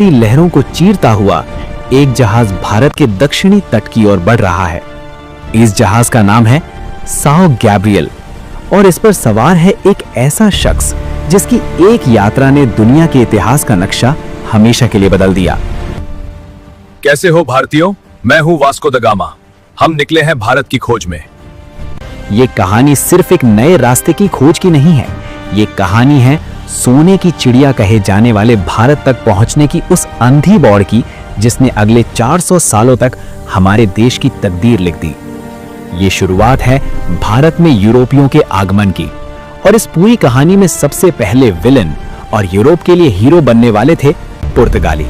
लहरों को चीरता हुआ एक जहाज भारत के दक्षिणी तट की ओर बढ़ रहा है। इस जहाज का नाम है साओ गैब्रियल और इस पर सवार है एक ऐसा शख्स जिसकी एक यात्रा ने दुनिया के इतिहास का नक्शा हमेशा के लिए बदल दिया। कैसे हो भारतीयों? मैं हूं वास्को द गामा। हम निकले हैं भारत की खोज में। ये कहानी सिर्फ एक नए रास्ते की खोज की नहीं है, ये कहानी है सोने की चिड़िया कहे जाने वाले भारत तक पहुंचने की उस अंधी दौड़ की जिसने अगले 400 सालों तक हमारे देश की तकदीर लिख दी। ये शुरुआत है भारत में यूरोपियों के आगमन की और इस पूरी कहानी में सबसे पहले विलन और यूरोप के लिए हीरो बनने वाले थे पुर्तगाली।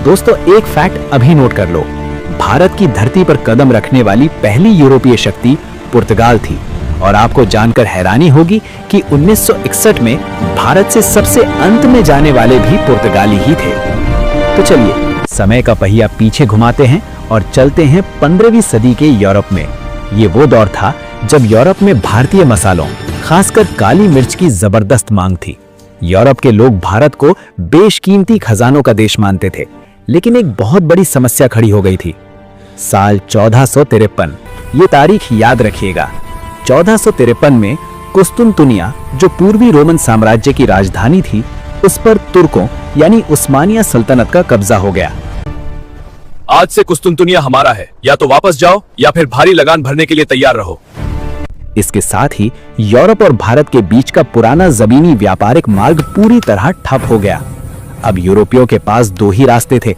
दोस्तों, एक फैक्ट अभी नोट कर लो, भारत की धरती पर कदम रखने वाली पहली यूरोपीय शक्ति पुर्तगाल थी और आपको जानकर हैरानी होगी कि 1961 में भारत से सबसे अंत में जाने वाले भी पुर्तगाली ही थे। तो चलिए समय का पहिया पीछे घुमाते हैं और चलते हैं 15वीं सदी के यूरोप में। ये वो दौर था जब यूरोप में भारतीय मसालों, खासकर काली मिर्च की जबरदस्त मांग थी। यूरोप के लोग भारत को बेशकीमती खजानों का देश मानते थे, लेकिन एक बहुत बड़ी समस्या खड़ी हो गई थी। साल 1453, ये तारीख याद रखिएगा। 1453 में कुस्तुनतुनिया, जो पूर्वी रोमन साम्राज्य की राजधानी थी, उस पर तुर्कों यानी उस्मानिया सल्तनत का कब्जा हो गया। आज से कुस्तुनतुनिया हमारा है, या तो वापस जाओ या फिर भारी लगान भरने के लिए तैयार रहो। इसके साथ ही यूरोप और भारत के बीच का पुराना जमीनी व्यापारिक मार्ग पूरी तरह ठप हो गया। अब यूरोपियों के पास दो ही रास्ते थे,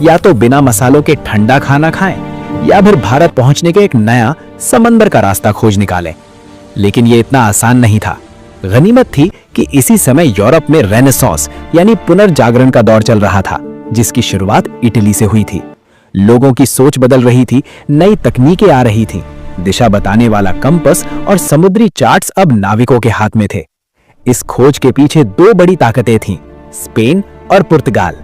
या तो बिना मसालों के ठंडा खाना खाएं या फिर भारत पहुंचने के एक नया समंदर का रास्ता खोज निकालें। लेकिन यह इतना आसान नहीं था। गनीमत थी कि इसी समय यूरोप में रेनेसांस यानी पुनर्जागरण का दौर चल रहा था, जिसकी शुरुआत इटली से हुई थी। लोगों की सोच बदल रही थी, नई तकनीकें आ रही थी, दिशा बताने वाला कंपास और समुद्री चार्ट्स अब नाविकों के हाथ में थे। इस खोज के पीछे दो बड़ी ताकतें थीं, स्पेन और पुर्तगाल।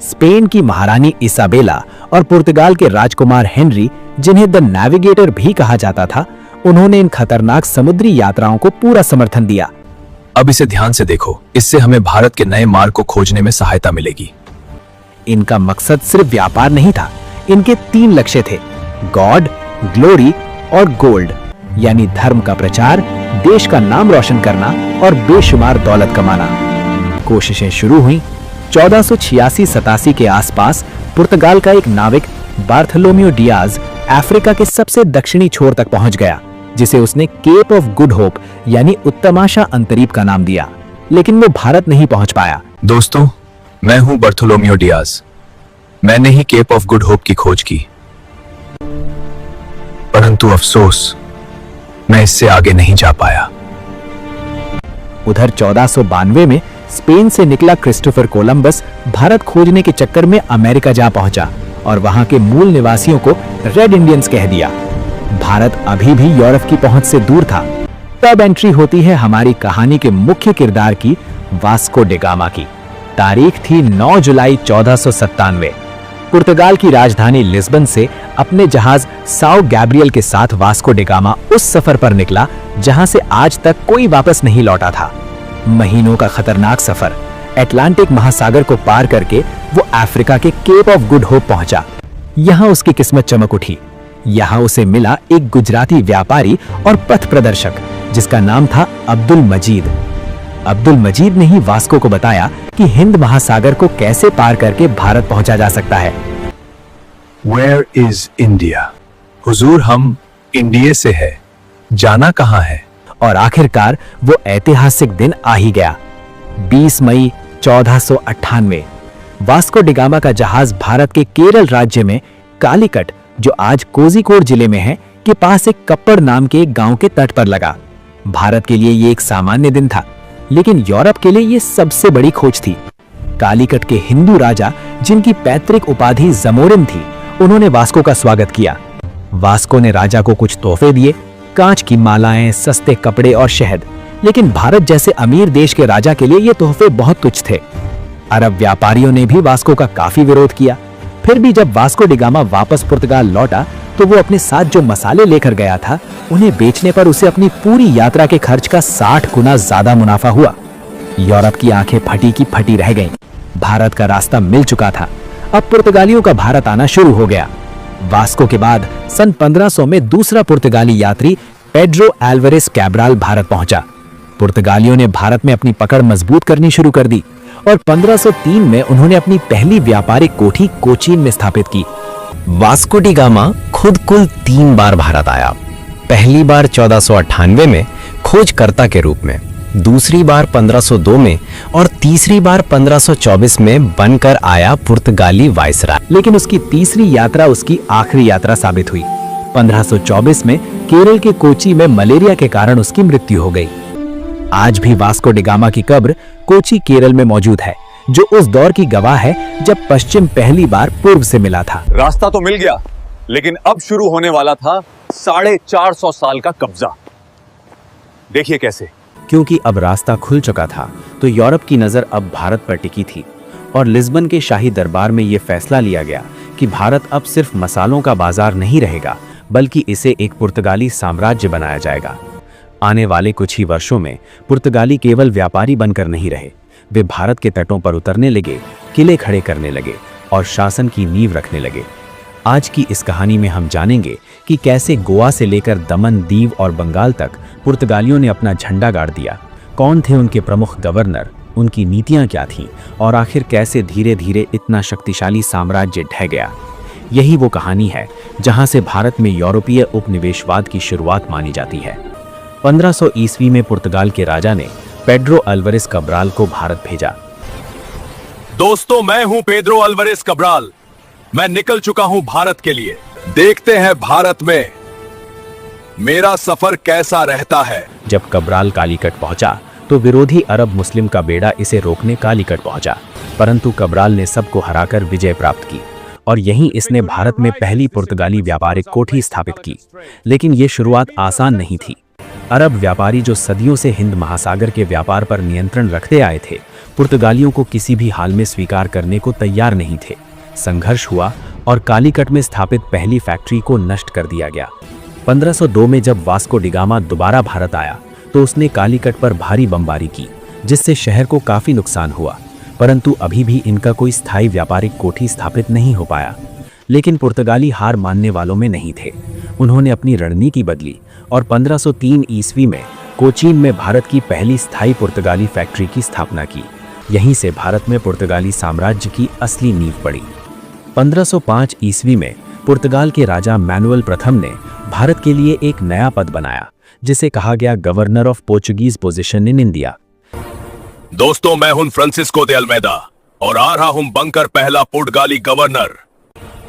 स्पेन की महारानी इसाबेला और पुर्तगाल के राजकुमार हेनरी, जिन्हें द नेविगेटर भी कहा जाता था, उन्होंने इन खतरनाक समुद्री यात्राओं को पूरा समर्थन दिया। अब इसे ध्यान से देखो, इससे हमें भारत के नए मार्ग को खोजने में सहायता मिलेगी। इनका मकसद सिर्फ व्यापार नहीं था, इनके 3 लक्ष्य थे, गॉड, ग्लोरी और गोल्ड, यानी धर्म का प्रचार, देश का नाम रोशन करना और बेशुमार दौलत कमाना। कोशिशें शुरू हुई। 1486-87 के आसपास पुर्तगाल का एक नाविक बार्थोलोमेओ डियाज अफ्रीका के सबसे दक्षिणी छोर तक पहुंच गया, जिसे उसने केप ऑफ गुड होप यानी उत्तमाशा अंतरीप का नाम दिया। लेकिन वो भारत नहीं पहुंच पाया। दोस्तों, मैं हूं बार्थोलोमेओ डियाज। मैंने he kept of good hope की खोज की, परंतु अफसोस, मैं इससे आगे नहीं जा पाया। उधर 1492 में स्पेन से निकला क्रिस्टोफर कोलंबस भारत खोजने के चक्कर में अमेरिका जा पहुंचा और वहां के मूल निवासियों को रेड इंडियंस कह दिया। भारत अभी भी यूरोप की पहुंच से दूर था। तब एंट्री होती है हमारी कहानी के मुख्य किरदार की, वास्को ड गामा की। तारीख थी 9 जुलाई 1497। पुर्तगाल की राजधानी लिस्बन से अपने जहाज साओ गैब्रियल के साथ वास्को ड गामा उस सफर पर निकला जहां से आज तक कोई वापस नहीं लौटा था। महीनों का खतरनाक सफर, अटलांटिक महासागर को पार करके वो अफ्रीका के केप ऑफ गुड होप पहुंचा। यहां उसकी किस्मत चमक उठी। यहां उसे मिला एक गुजराती व्यापारी और पथ प्रदर्शक जिसका नाम था अब्दुल मजीद। अब्दुल मजीद ने ही वास्को को बताया कि हिंद महासागर को कैसे पार करके भारत पहुंचा जा सकता है। Where is India? हुजूर, हम इंडिया से है, जाना कहां है? और आखिरकार वो ऐतिहासिक दिन आ ही गया। 20 मई 1498 वास्को ड गामा का जहाज भारत के केरल राज्य में कालीकट, जो आज कोझिकोड जिले में है, के पास एक कप्पड़ नाम के एक गांव के तट पर लगा। भारत के लिए ये एक सामान्य दिन था, लेकिन यूरोप के लिए ये सबसे बड़ी खोज थी। कालीकट के हिंदू राजा, जिनकी पैतृक उपाधि जमोरिन थी, उन्होंने वास्को का स्वागत किया। वास्को ने राजा को कुछ तोहफे दिए, कांच की मालाएं, सस्ते कपड़े और शहद। लेकिन भारत जैसे अमीर देश के राजा के लिए ये तोहफे बहुत तुच्छ थे। अरब व्यापारियों ने भी वास्को का काफी विरोध किया। फिर भी जब वास्को ड गामा वापस पुर्तगाल लौटा तो वो अपने साथ जो मसाले लेकर गया था, उन्हें बेचने पर उसे अपनी पूरी यात्रा के खर्च का 60 गुना ज्यादा मुनाफा हुआ। यूरोप की आंखें फटी की फटी रह गईं। भारत का रास्ता मिल चुका था। अब पुर्तगालियों का भारत आना शुरू हो गया। वास्को के बाद सन 1500 में दूसरा पुर्तगाली यात्री पेड्रो एल्वारेस कैब्राल भारत पहुंचा। पुर्तगालियों ने भारत में अपनी पकड़ मजबूत करनी शुरू कर दी और 1503 में उन्होंने अपनी पहली व्यापारिक कोठी कोचीन में स्थापित की। वास्को डी गामा खुद कुल 3 बार भारत आया। पहली बार 1498 में खोजकर्ता के रूप में, दूसरी बार 1502 में और तीसरी बार 1524 में बनकर आया पुर्तगाली वायसराय। लेकिन उसकी तीसरी यात्रा उसकी आखिरी यात्रा साबित हुई। 1524 में केरल के कोची में मलेरिया के कारण उसकी मृत्यु हो गई। आज भी वास्को डी गामा की कब्र कोची केरल में मौजूद है, जो उस दौर की गवाह है जब पश्चिम पहली बार पूर्व से मिला था। रास्ता तो मिल गया, लेकिन अब शुरू होने वाला था 450 साल का कब्जा। देखिए कैसे। क्योंकि अब रास्ता खुल चुका था तो यूरोप की नजर अब भारत पर टिकी थी और लिस्बन के शाही दरबार में यह फैसला लिया गया कि भारत अब सिर्फ मसालों का बाजार नहीं रहेगा, बल्कि इसे एक पुर्तगाली साम्राज्य बनाया जाएगा। आने वाले कुछ ही वर्षों में पुर्तगाली केवल व्यापारी बनकर नहीं रहे, वे भारत के तटों पर उतरने लगे, किले खड़े करने लगे और शासन की नींव रखने लगे। आज की इस कहानी में हम जानेंगे कि कैसे गोवा से लेकर दमन, दीव और बंगाल तक पुर्तगालियों ने अपना झंडा गाड़ दिया, कौन थे उनके प्रमुख गवर्नर, उनकी नीतियां क्या थीं और आखिर कैसे धीरे धीरे इतना शक्तिशाली साम्राज्य ढह गया। यही वो कहानी है जहां से भारत में यूरोपीय उपनिवेशवाद की शुरुआत मानी जाती है। 1500 ईस्वी में पुर्तगाल के राजा ने पेड्रो अल्वारेस कैब्राल को भारत भेजा। दोस्तों, मैं हूं पेड्रो अल्वारेस कैब्राल। मैं निकल चुका हूं भारत के लिए। देखते हैं भारत में मेरा सफर कैसा रहता है। जब कैब्राल कालीकट पहुंचा तो विरोधी अरब मुस्लिम का बेड़ा इसे रोकने कालीकट पहुंचा, परंतु कैब्राल ने सबको हराकर विजय प्राप्त की और यहीं इसने भारत में पहली पुर्तगाली व्यापारिक कोठी स्थापित की। लेकिन ये शुरुआत आसान नहीं थी। अरब व्यापारी जो सदियों से हिंद महासागर के व्यापार पर नियंत्रण रखते आए थे, पुर्तगालियों को किसी भी हाल में स्वीकार करने को तैयार नहीं थे। संघर्ष हुआ और कालीकट में स्थापित पहली फैक्ट्री को नष्ट कर दिया गया। 1502 में जब वास्को डी गामा दोबारा भारत आया तो उसने कालीकट पर भारी बमबारी की, जिससे शहर को काफी नुकसान हुआ, परंतु अभी भी इनका कोई स्थायी व्यापारिक कोठी स्थापित नहीं हो पाया। लेकिन पुर्तगाली हार मानने वालों में नहीं थे। उन्होंने अपनी रणनीति बदली और 1503 ईस्वी में कोचीन में भारत की पहली स्थायी पुर्तगाली फैक्ट्री की स्थापना की। यहीं से भारत में पुर्तगाली साम्राज्य की असली नींव पड़ी। 1505 ईस्वी में पुर्तगाल के राजा मैनुअल प्रथम ने भारत के लिए एक नया पद बनाया, जिसे कहा गया governor of Portuguese position in India. दोस्तों, मैं हूं फ्रांसिस्को दे अल्मेदा और आ रहा हूं बनकर पहला पुर्तगाली गवर्नर।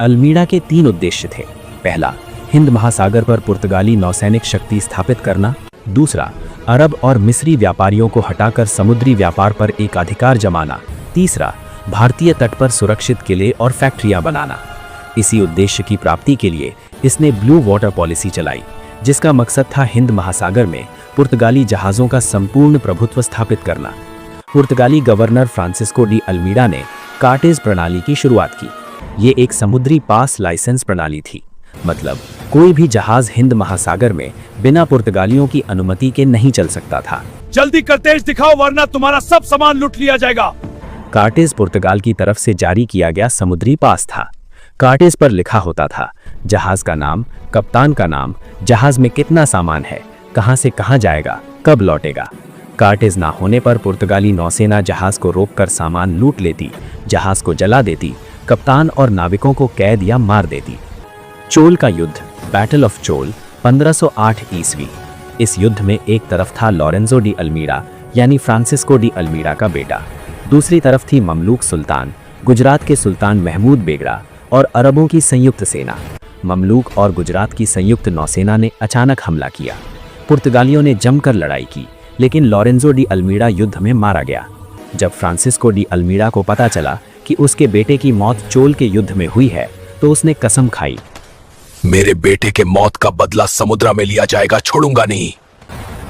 अल्मीडा के 3 उद्देश्य थे। पहला, हिंद महासागर पर पुर्तगाली नौसैनिक शक्ति स्थापित करना। दूसरा, अरब और मिस्री व्यापारियों को हटाकर समुद्री व्यापार पर एक अधिकार जमाना। तीसरा, भारतीय तट पर सुरक्षित किले और फैक्ट्रियां बनाना। इसी उद्देश्य की प्राप्ति के लिए इसने ब्लू वाटर पॉलिसी चलाई, जिसका मकसद था हिंद महासागर में पुर्तगाली जहाजों का संपूर्ण प्रभुत्व स्थापित करना। पुर्तगाली गवर्नर फ्रांसिस्को डी अल्मीडा ने कार्टेज प्रणाली की शुरुआत की। ये एक समुद्री पास लाइसेंस प्रणाली थी, मतलब कोई भी जहाज हिंद महासागर में बिना पुर्तगालियों की अनुमति के नहीं चल सकता था। जल्दी करतेज दिखाओ वरना तुम्हारा सब सामान लूट लिया जाएगा। कार्टेज पुर्तगाल की तरफ से जारी किया गया समुद्री पास था। कार्टेज पर लिखा होता था जहाज का नाम, कप्तान का नाम, जहाज में कितना सामान है, कहां से कहां जाएगा, कब लौटेगा। कार्टेज ना होने पर पुर्तगाली नौसेना जहाज को रोककर सामान लूट लेती, जहाज को जला देती, कप्तान और नाविकों को कैद या मार देती। चोल का युद्ध, बैटल ऑफ चोल, 1508 ईस्वी। इस युद्ध में एक तरफ था लॉरेंजो डी अल्मीडा यानी फ्रांसिस्को डी अल्मीडा का बेटा, दूसरी तरफ थी ममलूक सुल्तान, गुजरात के सुल्तान महमूद बेगड़ा और अरबों की संयुक्त सेना। ममलूक और गुजरात की संयुक्त नौसेना ने अचानक हमला किया। पुर्तगालियों ने जमकर लड़ाई की, लेकिन लॉरेंजो डी अल्मीडा युद्ध में मारा गया। जब फ्रांसिस्को डी अल्मीडा को पता चला कि उसके बेटे की मौत चोल के युद्ध में हुई है, तो उसने कसम खाई, मेरे बेटे के मौत का बदला समुद्र में लिया जाएगा, छोड़ूंगा नहीं।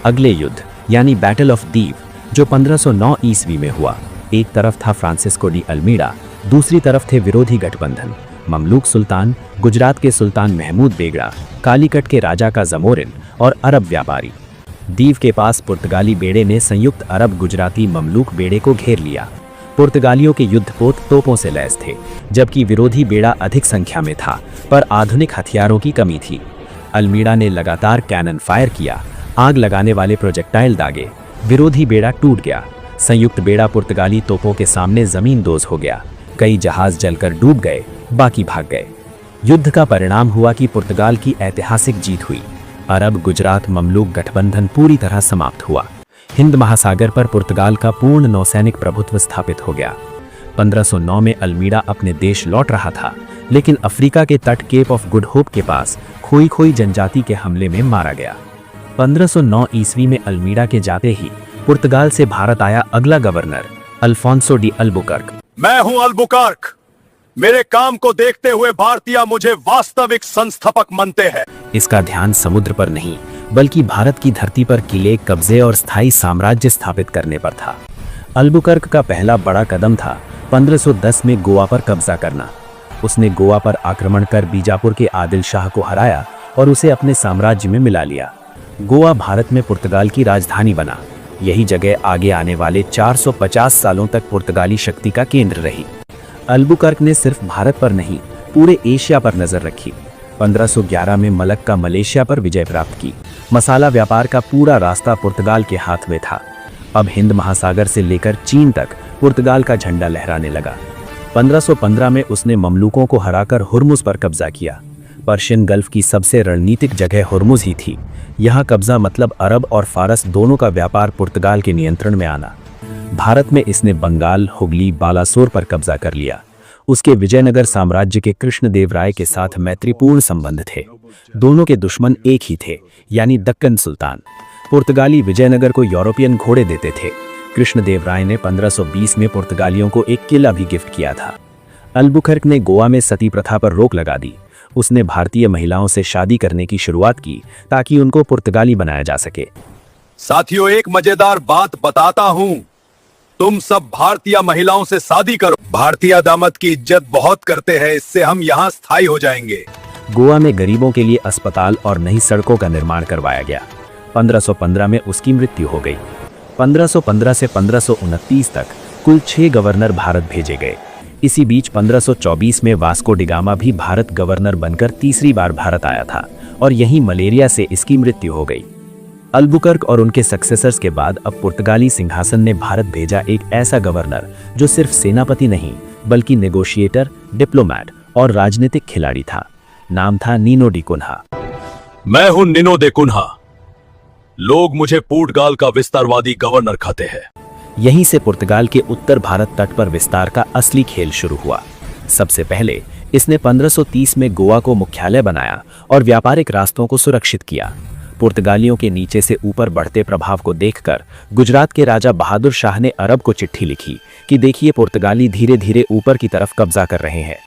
अगले युद्ध यानी बैटल ऑफ दीव, जो 1509 ईस्वी में हुआ, एक तरफ था फ्रांसिस्को डी अल्मीडा, दूसरी तरफ थे विरोधी गठबंधन, ममलूक सुल्तान, गुजरात के सुल्तान महमूद बेगड़ा, कालीकट के राजा का जमोरिन और अरब व्यापारी। दीव के पास पुर्तगाली बेड़े ने संयुक्त अरब गुजराती ममलूक बेड़े को घेर लिया। पुर्तगालियों के युद्धपोत तोपों से लैस थे, जबकि विरोधी बेड़ा अधिक संख्या में था, पर आधुनिक हथियारों की कमी थी। अल्मीड़ा ने लगातार कैनन फायर किया, आग लगाने वाले प्रोजेक्टाइल दागे, विरोधी बेड़ा टूट गया। संयुक्त बेड़ा पुर्तगाली तोपों के सामने जमींदोज हो गया। कई जहाज जलकर डूब गए, बाकी भाग गए। युद्ध का परिणाम हुआ कि पुर्तगाल की ऐतिहासिक जीत हुई। अरब गुजरात ममलूक गठबंधन पूरी तरह समाप्त हुआ। हिंद महासागर पर पुर्तगाल का पूर्ण नौसैनिक प्रभुत्व स्थापित हो गया। 1509 में अल्मीड़ा अपने देश लौट रहा था, लेकिन अफ्रीका के तट केप ऑफ गुड होप के पास खोई जनजाति के हमले में मारा गया। 1509 ईस्वी में अल्मीड़ा के जाते ही पुर्तगाल से भारत आया अगला गवर्नर अल्फोंसो डी अल्बुकर्क। मैं हूं अल्बुकर्क। मेरे काम को देखते हुए भारतीय मुझे वास्तविक संस्थापक मानते हैं। इसका ध्यान समुद्र पर नहीं, बल्कि भारत की धरती पर किले, कब्जे और स्थायी साम्राज्य स्थापित करने पर था। अल्बुकर्क का पहला बड़ा कदम था 1510 में गोवा पर कब्जा करना। उसने गोवा पर आक्रमण कर बीजापुर के आदिल शाह को हराया और उसे अपने साम्राज्य में मिला लिया। गोवा भारत में पुर्तगाल की राजधानी बना। यही जगह आगे आने वाले 450 सालों तक पुर्तगाली शक्ति का केंद्र रही। अल्बुकर्क ने सिर्फ भारत पर नहीं, पूरे एशिया पर नजर रखी। 1511 में मलक्का मलेशिया पर विजय प्राप्त की। मसाला व्यापार का पूरा रास्ता पुर्तगाल के हाथ में था। अब हिंद महासागर से लेकर चीन तक पुर्तगाल का झंडा लहराने लगा। 1515 में उसने ममलूकों को हराकर हुर्मुज पर कब्जा किया। पर्शियन गल्फ की सबसे रणनीतिक जगह हुर्मुज ही थी। यहाँ कब्जा मतलब अरब और फारस दोनों का व्यापार पुर्तगाल के नियंत्रण में आना। भारत में इसने बंगाल, हुगली, बालासोर पर कब्जा कर लिया। उसके विजयनगर साम्राज्य के कृष्णदेवराय के साथ मैत्रीपूर्ण संबंध थे। दोनों के दुश्मन एक ही थे, यानी दक्कन सुल्तान। पुर्तगाली विजयनगर को यूरोपियन घोड़े देते थे। कृष्णदेवराय ने 1520 में पुर्तगालियों को एक किला भी गिफ्ट किया था। अल्बुकर्क ने गोवा में सती प्रथा पर रोक लगा दी। उसने भारतीय महिलाओं से शादी करने की शुरुआत की ताकि उनको पुर्तगाली बनाया जा सके। साथियों, एक मजेदार बात बताता हूं। तुम सब भारतीय महिलाओं से शादी करो। भारतीय दामाद की इज्जत बहुत करते हैं, इससे हम यहाँ स्थायी हो जाएंगे। गोवा में गरीबों के लिए अस्पताल और नई सड़कों का निर्माण करवाया गया। 1515 में उसकी मृत्यु हो गई। 1515 से 1529 तक कुल 6 गवर्नर भारत भेजे गए। इसी बीच 1524 में वास्को डिगामा भी भारत गवर्नर बनकर तीसरी बार भारत आया था और यहीं मलेरिया से इसकी मृत्यु हो गई। अल्बुकर्क और उनके सक्सेसर्स के बाद अब पुर्तगाली सिंहासन ने भारत भेजा एक ऐसा गवर्नर जो सिर्फ सेनापति नहीं, बल्कि नेगोशिएटर, डिप्लोमैट और राजनीतिक खिलाड़ी था। नाम था नीनो डी कुन्हा। मैं हूं नीनो दे कुन्हा। लोग मुझे पुर्तगाल का विस्तारवादी गवर्नर कहते हैं। यहीं से पुर्तगाल के उत्तर भारत तट पर विस्तार का असली खेल शुरू हुआ। सबसे पहले इसने 1530 में गोवा को मुख्यालय बनाया और व्यापारिक रास्तों को सुरक्षित किया। पुर्तगालियों के नीचे से ऊपर बढ़ते प्रभाव को देखकर गुजरात के राजा बहादुर शाह ने अरब को चिट्ठी लिखी कि देखिए, पुर्तगाली धीरे धीरे ऊपर की तरफ कब्जा कर रहे हैं।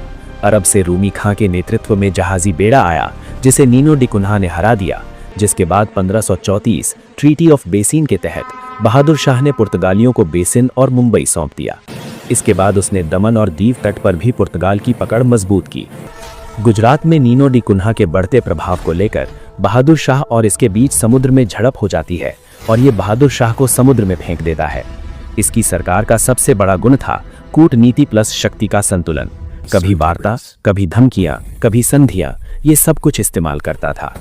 अरब से रूमी खां के नेतृत्व में जहाजी बेड़ा आया, जिसे नीनो डी कुन्हा ने हरा दिया, जिसके बाद 1534 ट्रीटी ऑफ बेसिन के तहत बहादुर शाह ने पुर्तगालियों को बेसिन और मुंबई सौंप दिया। इसके बाद उसने दमन और दीव तट पर भी पुर्तगाल की पकड़ मजबूत की। गुजरात में नीनो डी कुन्हा के बढ़ते प्रभाव को लेकर बहादुर शाह और इसके बीच समुद्र में झड़प हो जाती है और ये बहादुर शाह को समुद्र में फेंक देता है। इसकी सरकार का सबसे बड़ा गुण था कूटनीति प्लस शक्ति का संतुलन। कभी वार्ता, कभी धमकियां, कभी संधियां, ये सब कुछ इस्तेमाल करता था।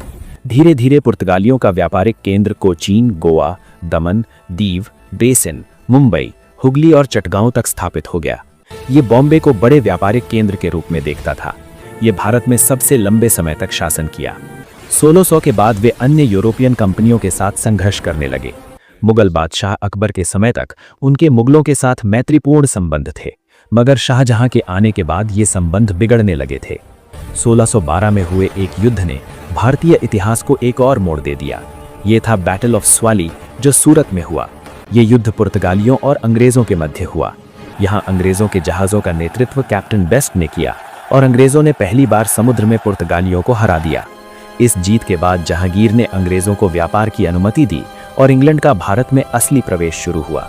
धीरे धीरे पुर्तगालियों का व्यापारिक केंद्र कोचीन, गोवा, दमन, दीव, बेसिन, मुंबई, हुगली और चटगांव तक स्थापित हो गया। ये बॉम्बे को बड़े व्यापारिक केंद्र के रूप में देखता था। ये भारत में सबसे लंबे समय तक शासन किया। 1600 के बाद वे अन्य यूरोपियन कंपनियों के साथ संघर्ष करने लगे। मुगल बादशाह अकबर के समय तक उनके मुगलों के साथ मैत्रीपूर्ण संबंध थे, मगर शाहजहां के आने के बाद ये संबंध बिगड़ने लगे थे। 1612 में हुए एक युद्ध ने भारतीय इतिहास को एक और मोड़ दे दिया। ये था बैटल ऑफ स्वाली, जो सूरत में हुआ। ये युद्ध पुर्तगालियों और अंग्रेजों के मध्य हुआ। यहाँ अंग्रेजों के जहाजों का नेतृत्व कैप्टन बेस्ट ने किया और अंग्रेजों ने पहली बार समुद्र में पुर्तगालियों को हरा दिया। इस जीत के बाद जहांगीर ने अंग्रेजों को व्यापार की अनुमति दी और इंग्लैंड का भारत में असली प्रवेश शुरू हुआ।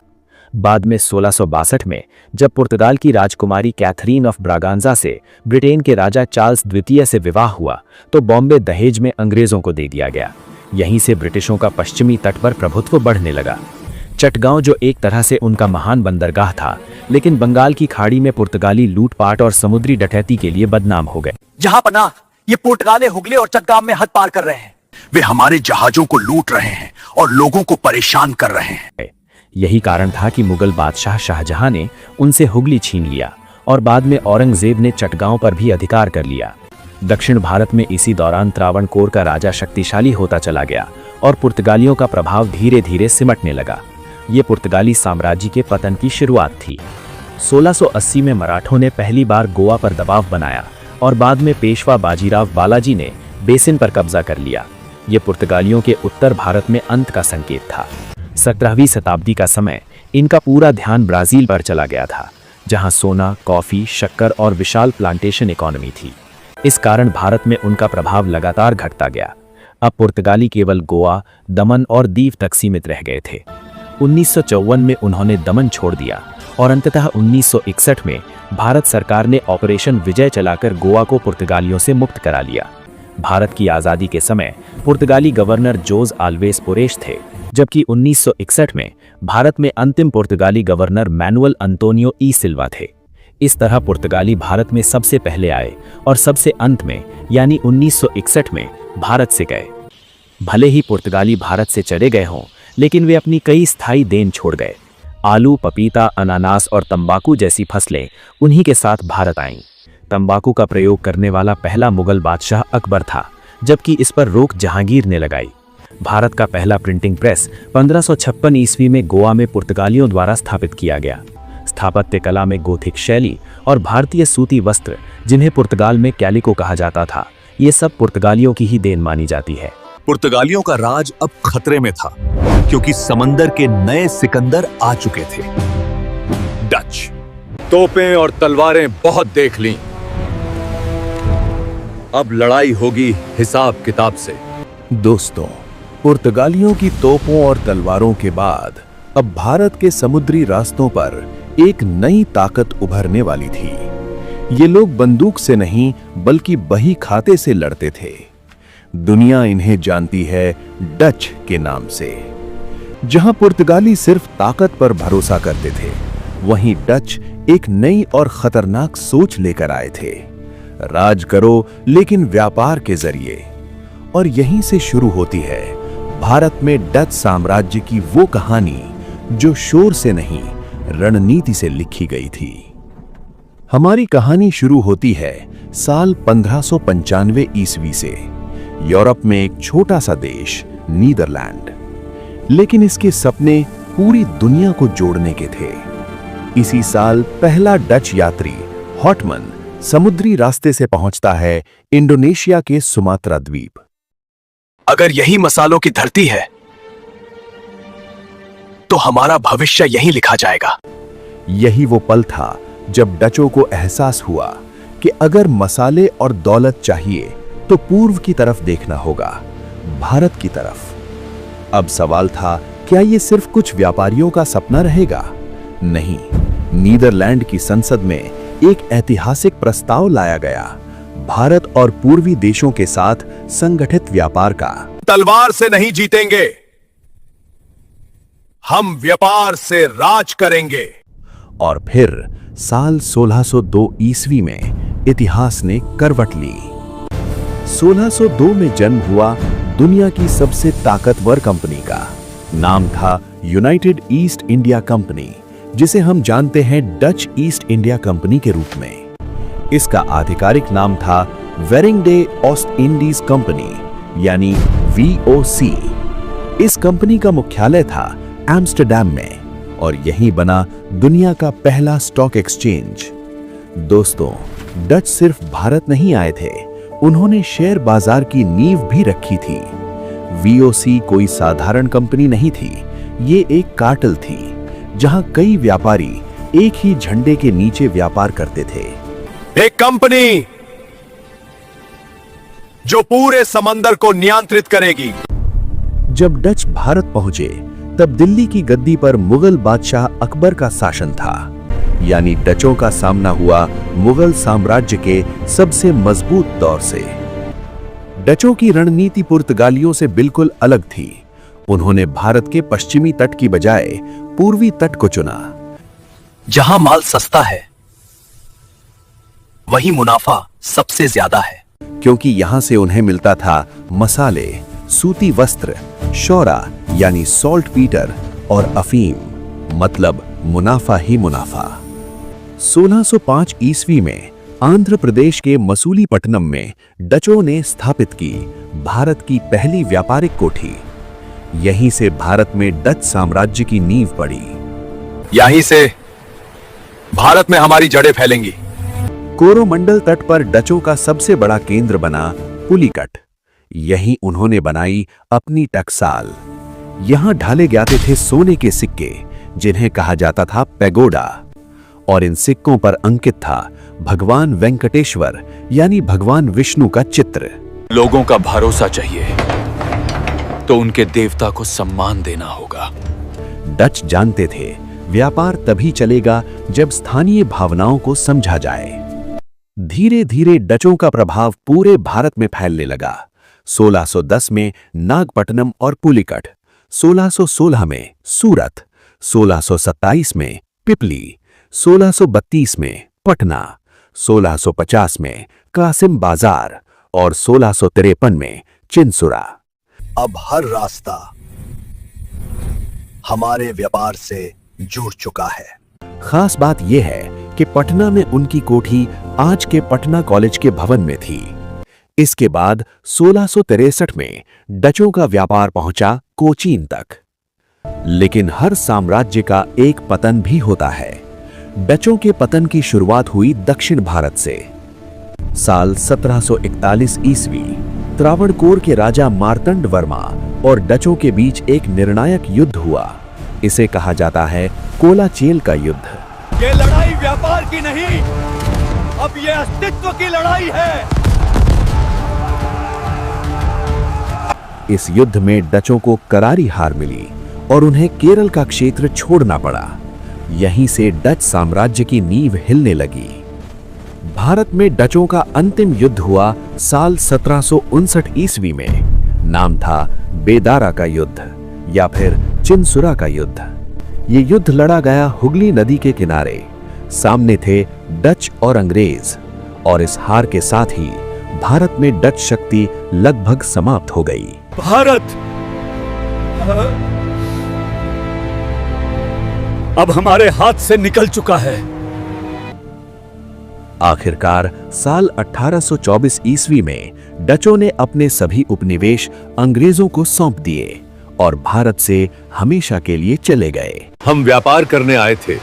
बाद में 1662 में जब पुर्तगाल की राजकुमारी कैथरीन ऑफ ब्रागांजा से ब्रिटेन के राजा चार्ल्स द्वितीय से विवाह हुआ, तो बॉम्बे दहेज में अंग्रेजों को दे दिया गया। यहीं से ब्रिटिशों का पश्चिमी तट पर प्रभुत्व बढ़ने लगा। चटगांव जो एक तरह से उनका महान बंदरगाह था, लेकिन बंगाल की खाड़ी में पुर्तगाली लूटपाट और समुद्री डकैती के लिए बदनाम हो गए। जहां पना ये पुर्तगाले हुगली और चटगांव में हद पार कर रहे हैं। वे हमारे जहाजों को लूट रहे हैं और लोगों को परेशान कर रहे हैं। यही कारण था कि मुगल बादशाह शाहजहां ने उनसे हुगली छीन लिया और बाद में औरंगजेब ने चटगांव पर भी अधिकार कर लिया। दक्षिण भारत में इसी दौरान त्रावणकोर का राजा शक्तिशाली होता चला गया और पुर्तगालियों का प्रभाव धीरे धीरे सिमटने लगा। ये पुर्तगाली साम्राज्य के पतन की शुरुआत थी। 1680 में मराठों ने पहली बार गोवा पर दबाव बनाया और बाद में पेशवा बाजीराव बालाजी ने बेसिन पर कब्जा कर लिया। ये पुर्तगालियों के उत्तर भारत में अंत का संकेत था। 17वीं शताब्दी का समय इनका पूरा ध्यान ब्राजील पर चला गया था, जहां सोना, कॉफी, शक्कर और विशाल प्लांटेशन इकोनॉमी थी। इस कारण भारत में उनका प्रभाव लगातार घटता गया। अब पुर्तगाली केवल गोवा, दमन और दीव तक सीमित रह गए थे। 1954 में उन्होंने दमन छोड़ दिया और अंततः 1961 में भारत सरकार ने ऑपरेशन विजय चलाकर गोवा को पुर्तगालियों से मुक्त करा लिया। भारत की आज़ादी के समय पुर्तगाली गवर्नर जोज आल्वेस पुरेश थे, जबकि 1961 में भारत में अंतिम पुर्तगाली गवर्नर मैनुअल अंतोनियो ई सिल्वा थे। इस तरह पुर्तगाली भारत में सबसे पहले आए और सबसे अंत में यानी 1961 में भारत से गए। भले ही पुर्तगाली भारत से चले गए हों, लेकिन वे अपनी कई स्थायी देन छोड़ गए। आलू, पपीता, अनानास और तंबाकू जैसी फसलें उन्हीं के साथ भारत आईं। तंबाकू का प्रयोग करने वाला पहला मुगल बादशाह अकबर था, जबकि इस पर रोक जहांगीर ने लगाई। भारत का पहला प्रिंटिंग प्रेस 1556 ईस्वी में गोवा में पुर्तगालियों द्वारा स्थापित किया गया। स्थापत्य कला में गोथिक शैली और भारतीय सूती वस्त्र, जिन्हें पुर्तगाल में कैलिको कहा जाता था, ये सब पुर्तगालियों की ही देन मानी जाती है। पुर्तगालियों का राज अब खतरे में था, क्योंकि समंदर के नए सिकंदर आ चुके थे। डच तोपें और तलवारें बहुत देख लीं। अब लड़ाई होगी हिसाब किताब से। दोस्तों, पुर्तगालियों की तोपों और तलवारों के बाद अब भारत के समुद्री रास्तों पर एक नई ताकत उभरने वाली थी। ये लोग बंदूक से नहीं बल्कि बही खाते से लड़ते थे। दुनिया इन्हें जानती है डच के नाम से। जहां पुर्तगाली सिर्फ ताकत पर भरोसा करते थे, वहीं डच एक नई और खतरनाक सोच लेकर आए थे। राज करो लेकिन व्यापार के जरिए। और यहीं से शुरू होती है भारत में डच साम्राज्य की वो कहानी जो शोर से नहीं, रणनीति से लिखी गई थी। हमारी कहानी शुरू होती है साल 1595 ईस्वी से, यूरोप में एक छोटा सा देश नीदरलैंड। लेकिन इसके सपने पूरी दुनिया को जोड़ने के थे। इसी साल पहला डच यात्री हॉटमन समुद्री रास्ते से पहुंचता है इंडोनेशिया के सुमात्रा द्वीप। अगर यही मसालों की धरती है तो हमारा भविष्य यहीं लिखा जाएगा। यही वो पल था जब डचों को एहसास हुआ कि अगर मसाले और दौलत चाहिए तो पूर्व की तरफ देखना होगा, भारत की तरफ। अब सवाल था, क्या ये सिर्फ कुछ व्यापारियों का सपना रहेगा? नहीं, नीदरलैंड की संसद में एक ऐतिहासिक प्रस्ताव लाया गया, भारत और पूर्वी देशों के साथ संगठित व्यापार का। तलवार से नहीं जीतेंगे, हम व्यापार से राज करेंगे। और फिर साल 1602 ईस्वी में इतिहास ने करवट ली। 1602 में जन्म हुआ दुनिया की सबसे ताकतवर कंपनी का। नाम था यूनाइटेड ईस्ट इंडिया कंपनी, जिसे हम जानते हैं डच ईस्ट इंडिया कंपनी के रूप में। इसका आधिकारिक नाम था वेरिंगडे ओस्ट इंडीज कंपनी यानी VOC। इस कंपनी का मुख्यालय था एम्स्टर्डम में और यहीं बना दुनिया का पहला स्टॉक एक्सचेंज। दोस्तों, डच सिर्फ भारत नहीं आए थे, उन्होंने शेयर बाजार की नींव भी रखी थी। VOC कोई साधारण कंपनी नहीं थी, ये एक कार्टेल थी, जहां कई व्यापारी एक ही झंडे के नीचे व्यापार करते थे। एक कंपनी जो पूरे समंदर को नियंत्रित करेगी। जब डच भारत पहुंचे, तब दिल्ली की गद्दी पर मुगल बादशाह अकबर का शासन था, यानी डचों का सामना हुआ मुगल साम्राज्य के सबसे मजबूत दौर से। डचों की रणनीति पुर्तगालियों से बिल्कुल अलग थी। उन्होंने भारत के पश्चिमी तट की बजाय पूर्वी तट को चुना। जहां माल सस्ता है वहीं मुनाफा सबसे ज्यादा है, क्योंकि यहां से उन्हें मिलता था मसाले, सूती वस्त्र, शौरा यानी सॉल्ट पीटर और अफीम, मतलब मुनाफा ही मुनाफा। 1605 ईस्वी में आंध्र प्रदेश के मसूलीपट्टनम में डचों ने स्थापित की भारत की पहली व्यापारिक कोठी। यहीं से भारत में डच साम्राज्य की नींव पड़ी। यहीं से भारत में हमारी जड़ें फैलेंगी। कोरोमंडल तट पर डचों का सबसे बड़ा केंद्र बना पुलिकट। यहीं उन्होंने बनाई अपनी टकसाल। यहां ढाले जाते थे सोने के सिक्के, जिन्हें कहा जाता था पैगोडा, और इन सिक्कों पर अंकित था भगवान वेंकटेश्वर यानी भगवान विष्णु का चित्र। लोगों का भरोसा चाहिए तो उनके देवता को सम्मान देना होगा। डच जानते थे व्यापार तभी चलेगा जब स्थानीय भावनाओं को समझा जाए। धीरे धीरे डचों का प्रभाव पूरे भारत में फैलने लगा। 1610 में नागपट्टनम और पुलिकट, 1616 में सूरत, 1627 में पिपली, 1632 में पटना, 1650 में कासिम बाजार और 1653 में चिंसुरा। अब हर रास्ता हमारे व्यापार से जुड़ चुका है। खास बात यह है कि पटना में उनकी कोठी आज के पटना कॉलेज के भवन में थी। इसके बाद 1663 में डचों का व्यापार पहुंचा कोचीन तक। लेकिन हर साम्राज्य का एक पतन भी होता है। डचों के पतन की शुरुआत हुई दक्षिण भारत से। साल 1741 ईस्वी त्रावणकोर के राजा मार्तंड वर्मा और डचों के बीच एक निर्णायक युद्ध हुआ। इसे कहा जाता है कोलाचेल का युद्ध। ये लड़ाई व्यापार की नहीं, अब ये अस्तित्व की लड़ाई है। इस युद्ध में डचों को करारी हार मिली और उन्हें केरल का क्षेत्र छोड़ना पड़ा। यहीं से डच साम्राज्य की नींव हिलने लगी। भारत में डचों का अंतिम युद्ध हुआ साल 1759 ईस्वी में। नाम था बेदारा का युद्ध या फिर चिंसुरा का युद्ध। ये युद्ध लड़ा गया हुगली नदी के किनारे। सामने थे डच और अंग्रेज, और इस हार के साथ ही भारत में डच शक्ति लगभग समाप्त हो गई। भारत अब हमारे हाथ से निकल चुका है। आखिरकार साल 1824 ईस्वी में डचों ने अपने सभी उपनिवेश अंग्रेजों को सौंप दिए और भारत से हमेशा के लिए चले गए। हम व्यापार करने आए थे,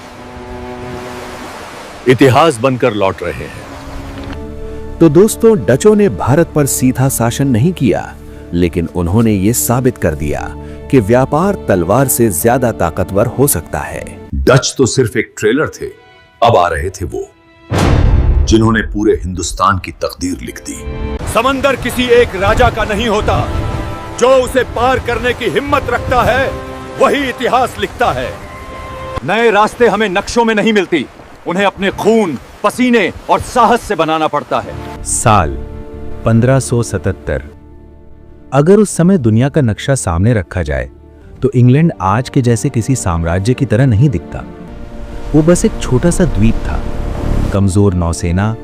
इतिहास बनकर लौट रहे हैं। तो दोस्तों, डचों ने भारत पर सीधा शासन नहीं किया, लेकिन उन्होंने ये साबित कर दिया कि व्यापार तलवार से ज्यादा ताकतवर हो सकता है। डच तो सिर्फ एक ट्रेलर थे, अब आ रहे थे वो जिन्होंने पूरे हिंदुस्तान की तकदीर लिख दी। समंदर किसी एक राजा का नहीं होता, जो उसे पार करने की हिम्मत रखता है वही इतिहास लिखता है। नए रास्ते हमें नक्शों में नहीं मिलती, उन्हें अपने खून, पसीने और साहस से बनाना पड़ता है। साल 1577। अगर उस समय दुनिया का नक्शा सामने रखा जाए तो इंग्लैंड आज के जैसे किसी साम्राज्य की तरह नहीं दिखता। वो बस एक छोटा सा द्वीप था। कमजोर नौसेना,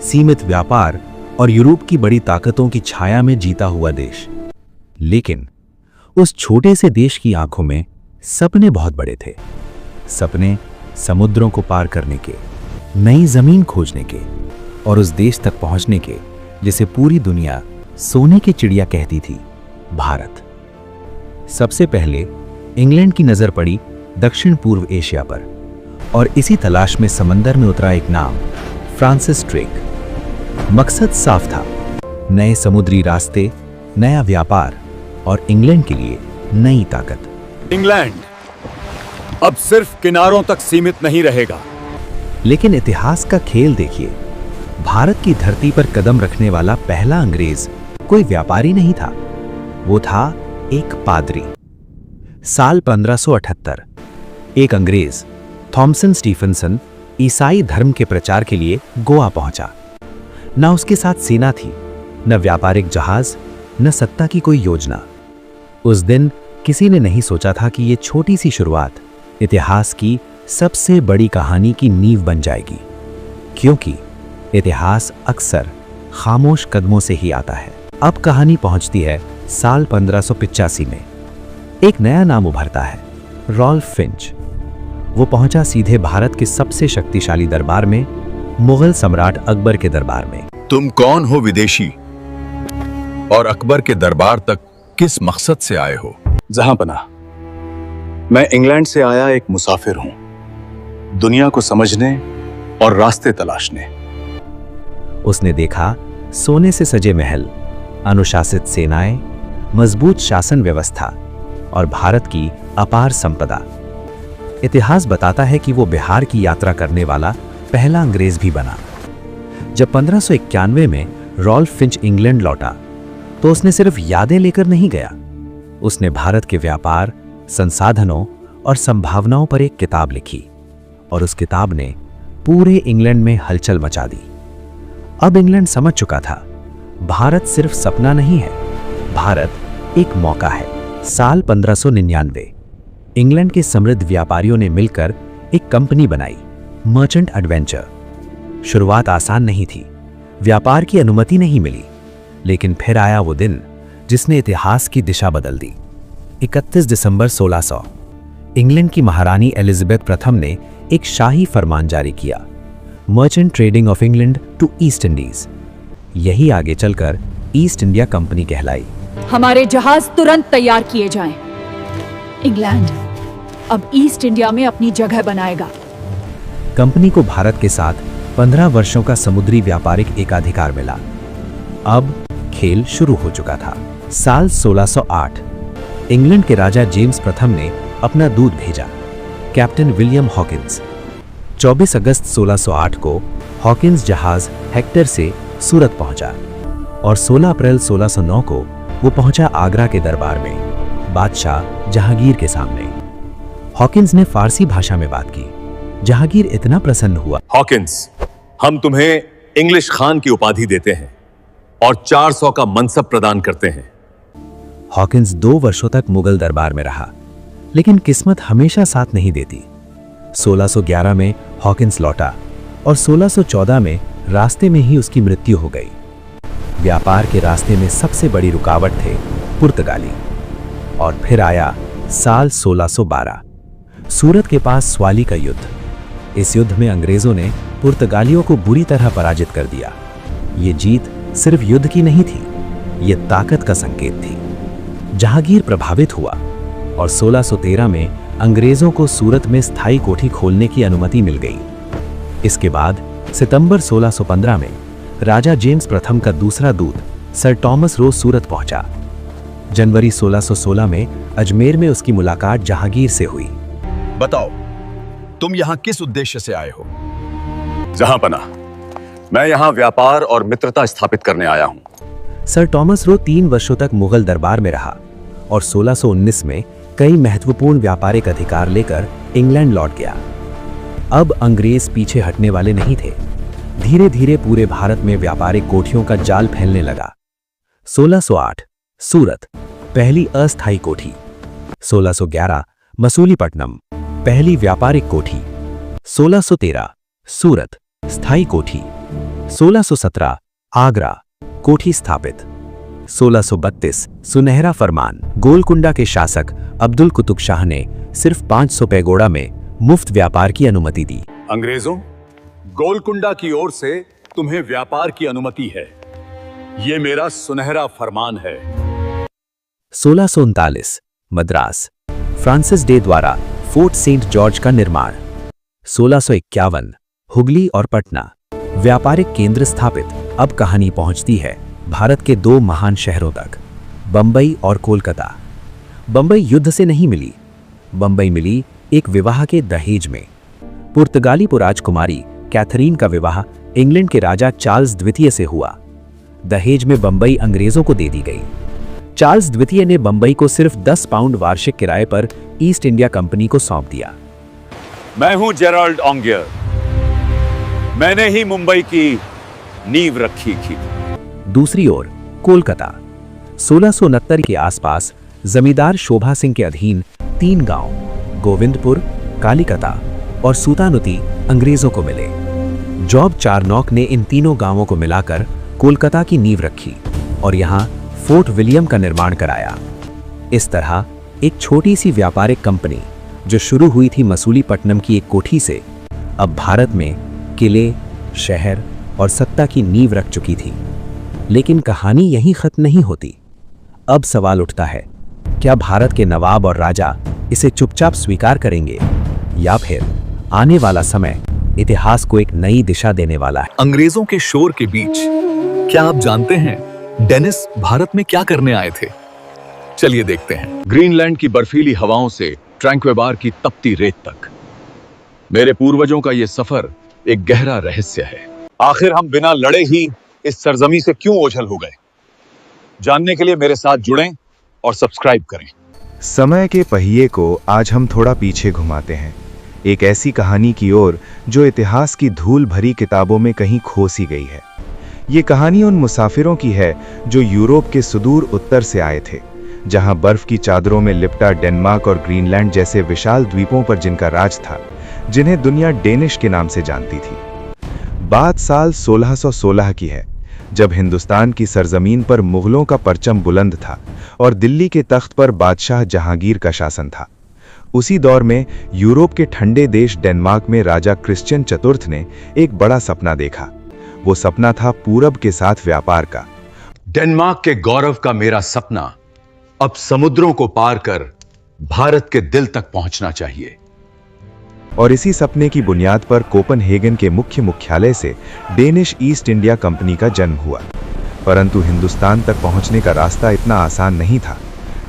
सीमित व्यापार और यूरोप की बड़ी ताकतों की छाया में जीता हुआ देश। लेकिन उस छोटे से देश की आंखों में सपने बहुत बड़े थे। सपने समुद्रों को पार करने के, नई जमीन खोजने के और उस देश तक पहुंचने के जिसे पूरी दुनिया सोने की चिड़िया कहती थी, भारत। सबसे पहले इंग्लैंड की नजर पड़ी दक्षिण पूर्व एशिया पर, और इसी तलाश में समंदर में उतरा एक नाम, फ्रांसिस ड्रेक। मकसद साफ था, नए समुद्री रास्ते, नया व्यापार और इंग्लैंड के लिए नई ताकत। इंग्लैंड अब सिर्फ किनारों तक सीमित नहीं रहेगा। लेकिन इतिहास का खेल देखिए। भारत की धरती पर कदम रखने वाला पहला अंग्रेज कोई व्यापारी नहीं था, वो था एक पादरी। साल 1578 एक अंग्रेज थॉमसन स्टीफनसन ईसाई धर्म के प्रचार के लिए गोवा पहुंचा। न उसके साथ सेना थी, न व्यापारिक जहाज, न सत्ता की कोई योजना। उस दिन किसी ने नहीं सोचा था कि ये छोटी सी शुरुआत इतिहास की सबसे बड़ी कहानी की नींव बन जाएगी, क्योंकि इतिहास अक्सर खामोश कदमों से ही आता है। अब कहानी पहुंचती है साल 1585 में। एक नया नाम उभरता है, रॉल्फ फिंच। वो पहुंचा सीधे भारत के सबसे शक्तिशाली दरबार में, मुगल सम्राट अकबर के दरबार में। तुम कौन हो विदेशी, और अकबर के दरबार तक किस मकसद से आए हो? जहांपना, मैं इंग्लैंड से आया एक मुसाफिर हूं, दुनिया को समझने और रास्ते तलाशने। उसने देखा सोने से सजे महल, अनुशासित सेनाएं, मजबूत शासन व्यवस्था और भारत की अपार संपदा। इतिहास बताता है कि वो बिहार की यात्रा करने वाला पहला अंग्रेज भी बना। जब 1591 में रॉल्फ फिंच इंग्लैंड लौटा तो उसने सिर्फ यादें लेकर नहीं गया, उसने भारत के व्यापार, संसाधनों और संभावनाओं पर एक किताब लिखी, और उस किताब ने पूरे इंग्लैंड में हलचल मचा दी। अब इंग्लैंड समझ चुका था, भारत सिर्फ सपना नहीं है, भारत एक मौका है। साल 1599 इंग्लैंड के समृद्ध व्यापारियों ने मिलकर एक कंपनी बनाई, मर्चेंट एडवेंचर। शुरुआत आसान नहीं थी, व्यापार की अनुमति नहीं मिली, लेकिन फिर आया वो दिन जिसने इतिहास की दिशा बदल दी। 31 दिसंबर 1600 इंग्लैंड की महारानी एलिजाबेथ प्रथम ने एक शाही फरमान जारी किया, merchant trading of England to East Indies. यही आगे चलकर ईस्ट इंडिया कंपनी कहलाई। हमारे जहाज तुरंत तैयार किए जाएं। इंग्लैंड अब ईस्ट इंडिया में अपनी जगह बनाएगा। कंपनी को भारत के साथ 15 वर्षों का समुद्री व्यापारिक एकाधिकार मिला। अब खेल शुरू हो चुका था। साल 1608 इंग्लैंड के राजा जेम्स प्रथम ने अपना दूत भेजा, कैप्टन विलियम हॉकिंस। 24 अगस्त 1608 को हॉकिंस जहाज हेक्टर से सूरत पहुंचा और 16 अप्रैल 1609 को वो पहुंचा आगरा के दरबार में, बादशाह जहांगीर के सामने। हॉकिंस ने फारसी भाषा में बात की। जहांगीर इतना प्रसन्न हुआ। हॉकिंस, हम तुम्हें इंग्लिश खान की उपाधि देते हैं और 400 का मनसब प्रदान करते हैं। हॉकिंस 2 वर्षों तक मुगल दरबार में रहा, लेकिन किस्मत हमेशा साथ नहीं देती। 1611 में हॉकिंस लौटा और 1614 में रास्ते में ही उसकी मृत्यु हो गई। व्यापार के रास्ते में सबसे बड़ी रुकावट थे पुर्तगाली। और फिर आया साल 1612, सूरत के पास स्वाली का युद्ध। इस युद्ध में अंग्रेजों ने पुर्तगालियों को बुरी तरह पराजित कर दिया। ये जीत सिर्फ युद्ध की नहीं थी, ये ताकत का संकेत थी। जहांगीर प्रभावित हुआ और 1613 में अंग्रेजों को सूरत में स्थायी कोठी खोलने की अनुमति मिल गई। इसके बाद सितंबर 1615 में राजा जेम्स प्रथम का दूसरा दूत सर टॉमस रोज सूरत पहुंचा। जनवरी 1616 में अजमेर में उसकी मुलाकात जहांगीर से हुई। बताओ, तुम यहाँ किस उद्देश्य से आए हो? जहांपना, मैं यहाँ व्यापार और मित्रता स्थापित करने आया हूँ। सर टॉमस रो 3 वर्षों तक मुगल दरबार में रहा और 1619 में कई महत्वपूर्ण व्यापारिक अधिकार लेकर इंग्लैंड लौट गया। अब अंग्रेज पीछे हटने वाले नहीं थे। धीरे धीरे पूरे भारत में व्यापारिक कोठियों का जाल फैलने लगा। 1608 सूरत, पहली अस्थायी कोठी। 1611 मसूलीपट्टनम, पहली व्यापारिक कोठी। 1613 सूरत, स्थायी कोठी। 1617 आगरा, कोठी स्थापित। 1632 सुनहरा फरमान, गोलकुंडा के शासक अब्दुल कुतुब शाह ने सिर्फ 500 पैगोड़ा में मुफ्त व्यापार की अनुमति दी। अंग्रेजों, गोलकुंडा की ओर से तुम्हें व्यापार की अनुमति है। ये मेरा सुनहरा फरमान है। 1639 मद्रास, फ्रांसिस डे द्वारा फोर्ट सेंट जॉर्ज का निर्माण। 1651 हुगली और पटना, व्यापारिक केंद्र स्थापित। अब कहानी पहुंचती है भारत के 2 महान शहरों तक, बंबई और कोलकाता। बंबई युद्ध से नहीं मिली, बंबई मिली एक विवाह के दहेज में। पुर्तगाली राजकुमारी कैथरीन का विवाह इंग्लैंड के राजा चार्ल्स द्वितीय से हुआ। दहेज में बंबई अंग्रेजों को दे दी गई। चार्ल्स द्वितीय ने बंबई को सिर्फ 10 पाउंड वार्षिक किराए पर ईस्ट इंडिया कंपनी को सौंप दिया। मैं हूं जेराल्ड ऑंगियर, मैंने ही मुंबई की नींव रखी थी। दूसरी ओर कोलकाता, 1669 के आसपास जमींदार शोभा सिंह के अधीन 3 गांव गोविंदपुर, कालीकता और सूतानुती अंग्रेजों को मिले। जॉब चारनॉक ने इन तीनों गांवों को मिलाकर कोलकाता की नींव रखी और यहां फोर्ट विलियम का निर्माण कराया। इस तरह एक छोटी सी व्यापारिक कंपनी जो शुरू हुई थी मसूलीपट्टनम की एक कोठी से, अब भारत में किले, शहर और सत्ता की नींव रख चुकी थी। लेकिन कहानी यहीं खत्म नहीं होती। अब सवाल उठता है, क्या भारत के नवाब और राजा इसे चुपचाप स्वीकार करेंगे या फिर आने वाला समय इतिहास को एक नई दिशा देने वाला है? अंग्रेजों के शोर के बीच क्या आप जानते हैं डेनिस भारत में क्या करने आए थे? चलिए देखते हैं। ग्रीनलैंड की बर्फीली हवाओं से ट्रैंक्वेबार की तपती रेत तक मेरे पूर्वजों का यह सफर एक गहरा रहस्य है। आखिर हम बिना लड़े ही इस सरजमी से क्यों ओझल हो गए? जानने के लिए मेरे साथ जुड़ें और सब्सक्राइब करें। समय के पहिए को आज हम थोड़ा पीछे घुमाते हैं, एक ऐसी कहानी की ओर जो इतिहास की धूल भरी किताबों में कहीं खो सी गई है। ये कहानी उन मुसाफिरों की है जो यूरोप के सुदूर उत्तर से आए थे, जहां बर्फ की चादरों में लिपटा डेनमार्क और ग्रीनलैंड जैसे विशाल द्वीपों पर जिनका राज था, जिन्हें दुनिया डेनिश के नाम से जानती थी। बात साल 1616 की है, जब हिंदुस्तान की सरजमीन पर मुगलों का परचम बुलंद था और दिल्ली के तख्त पर बादशाह जहांगीर का शासन था। उसी दौर में यूरोप के ठंडे देश डेनमार्क में राजा क्रिश्चियन चतुर्थ ने एक बड़ा सपना देखा। वो सपना था पूरब के साथ व्यापार का। डेनमार्क के गौरव का मेरा सपना अब समुद्रों को पार कर भारत के दिल तक पहुंचना चाहिए। और इसी सपने की बुनियाद पर कोपनहेगन के मुख्य मुख्यालय से डेनिश ईस्ट इंडिया कंपनी का जन्म हुआ। परंतु हिंदुस्तान तक पहुंचने का रास्ता इतना आसान नहीं था।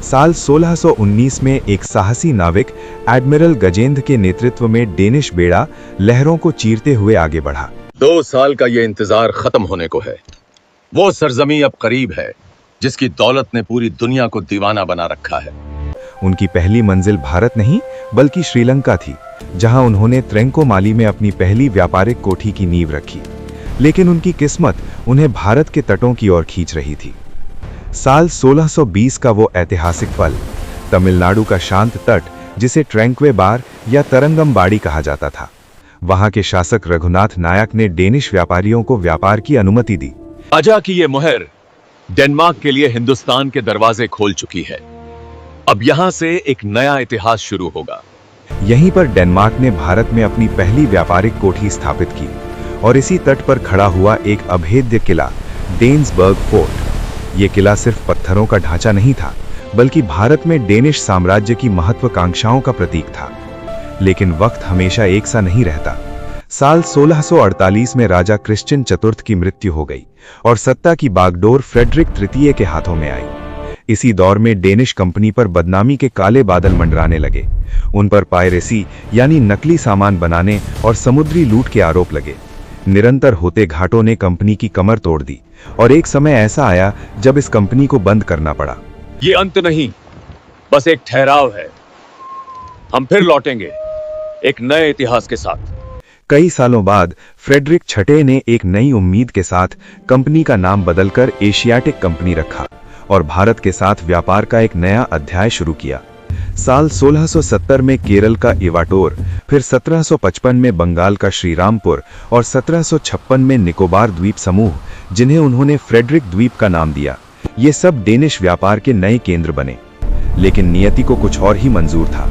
साल 1619 में एक साहसी नाविक एडमिरल गजेंद्र के नेतृत्व में डेनिश बेड़ा लहरों को चीरते हुए आगे बढ़ा। 2 साल का यह इंतजार खत्म होने को है। वो सरजमी अब करीब है जिसकी दौलत ने पूरी दुनिया को दीवाना बना रखा है। उनकी पहली मंजिल भारत नहीं बल्कि श्रीलंका थी, जहां उन्होंने त्रेंकोमाली में अपनी पहली व्यापारिक कोठी की नींव रखी। लेकिन उनकी किस्मत उन्हें भारत के तटों की ओर खींच रही थी। साल 1620 का वो ऐतिहासिक पल, तमिलनाडु का शांत तट जिसे ट्रैंक्वेबार या तरंगमबाड़ी कहा जाता था। वहां के शासक रघुनाथ नायक ने डेनिश व्यापारियों को व्यापार की अनुमति दी। राजा की ये मुहर डेनमार्क के लिए हिंदुस्तान के दरवाजे खोल चुकी है। अब यहां से एक नया इतिहास शुरू होगा। यहीं पर डेनमार्क ने भारत में अपनी पहली व्यापारिक कोठी स्थापित की और इसी तट पर खड़ा हुआ एक अभेद्य किला डेन्सबर्ग फोर्ट। ये किला सिर्फ पत्थरों का ढांचा नहीं था, बल्कि भारत में डेनिश साम्राज्य की महत्वाकांक्षाओं का प्रतीक था। लेकिन वक्त हमेशा एक सा नहीं रहता। साल 1648 में राजा क्रिश्चियन चतुर्थ की मृत्यु हो गई और सत्ता की बागडोर फ्रेडरिक तृतीय के हाथों में आई। इसी दौर में डेनिश कंपनी पर बदनामी के काले बादल मंडराने लगे। उन पर पायरेसी यानी नकली सामान बनाने और समुद्री लूट के आरोप लगे। निरंतर होते घाटों ने कंपनी की कमर तोड़ दी और एक समय ऐसा आया जब इस कंपनी को बंद करना पड़ा। ये अंत नहीं, बस एक ठहराव है। हम फिर लौटेंगे एक नए इतिहास के साथ। कई सालों बाद फ्रेडरिक छठे ने एक नई उम्मीद के साथ कंपनी का नाम बदलकर एशियाटिक कंपनी रखा और भारत के साथ व्यापार का एक नया अध्याय शुरू किया। साल 1670 में केरल का इवाटोर, फिर 1755 में बंगाल का श्रीरामपुर और 1756 में निकोबार द्वीप समूह, जिन्हें उन्होंने फ्रेडरिक द्वीप का नाम दिया, ये सब डेनिश व्यापार के नए केंद्र बने। लेकिन नियति को कुछ और ही मंजूर था।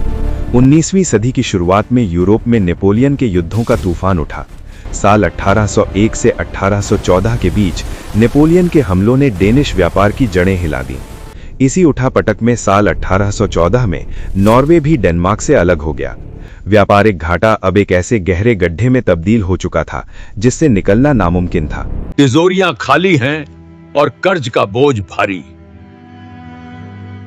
19वीं सदी की शुरुआत में यूरोप में नेपोलियन के युद्धों का तूफान उठा। साल 1801 से 1814 के बीच नेपोलियन के हमलों ने डेनिश व्यापार की जड़ें हिला दी। इसी उठापटक में साल 1814 में नॉर्वे भी डेनमार्क से अलग हो गया। व्यापारिक घाटा अब एक ऐसे गहरे गड्ढे में तब्दील हो चुका था जिससे निकलना नामुमकिन था। तिजोरियां खाली हैं और कर्ज का बोझ भारी।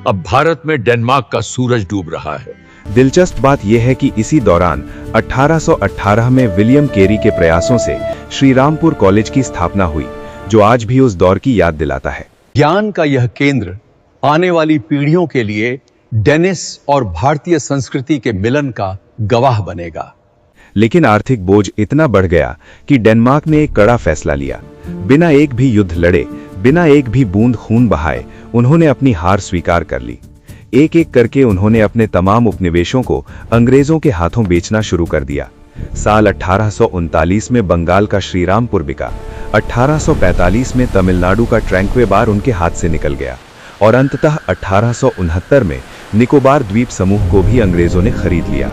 अब भारत में डेनमार्क का सूरज डूब रहा है। दिलचस्प बात यह है कि इसी दौरान 1818 में विलियम केरी के प्रयासों से श्रीरामपुर कॉलेज की स्थापना हुई, जो आज भी उस दौर की याद दिलाता है। ज्ञान का यह केंद्र आने वाली पीढ़ियों के लिए डेनिस और भारतीय संस्कृति के मिलन का गवाह बनेगा। लेकिन आर्थिक बोझ इतना बढ़ गया कि डेनमार्क ने एक कड़ा फैसला लिया। बिना एक भी युद्ध लड़े, बिना एक भी बूंद खून बहाए, उन्होंने अपनी हार स्वीकार कर ली। एक एक करके उन्होंने अपने तमाम उपनिवेशों को अंग्रेजों के हाथों बेचना शुरू कर दिया। साल 1839 में बंगाल का श्रीरामपुर बिका, 1845 में तमिलनाडु का ट्रैंक्वे बार उनके हाथ से निकल गया और अंततः 1869 में निकोबार द्वीप समूह को भी अंग्रेजों ने खरीद लिया।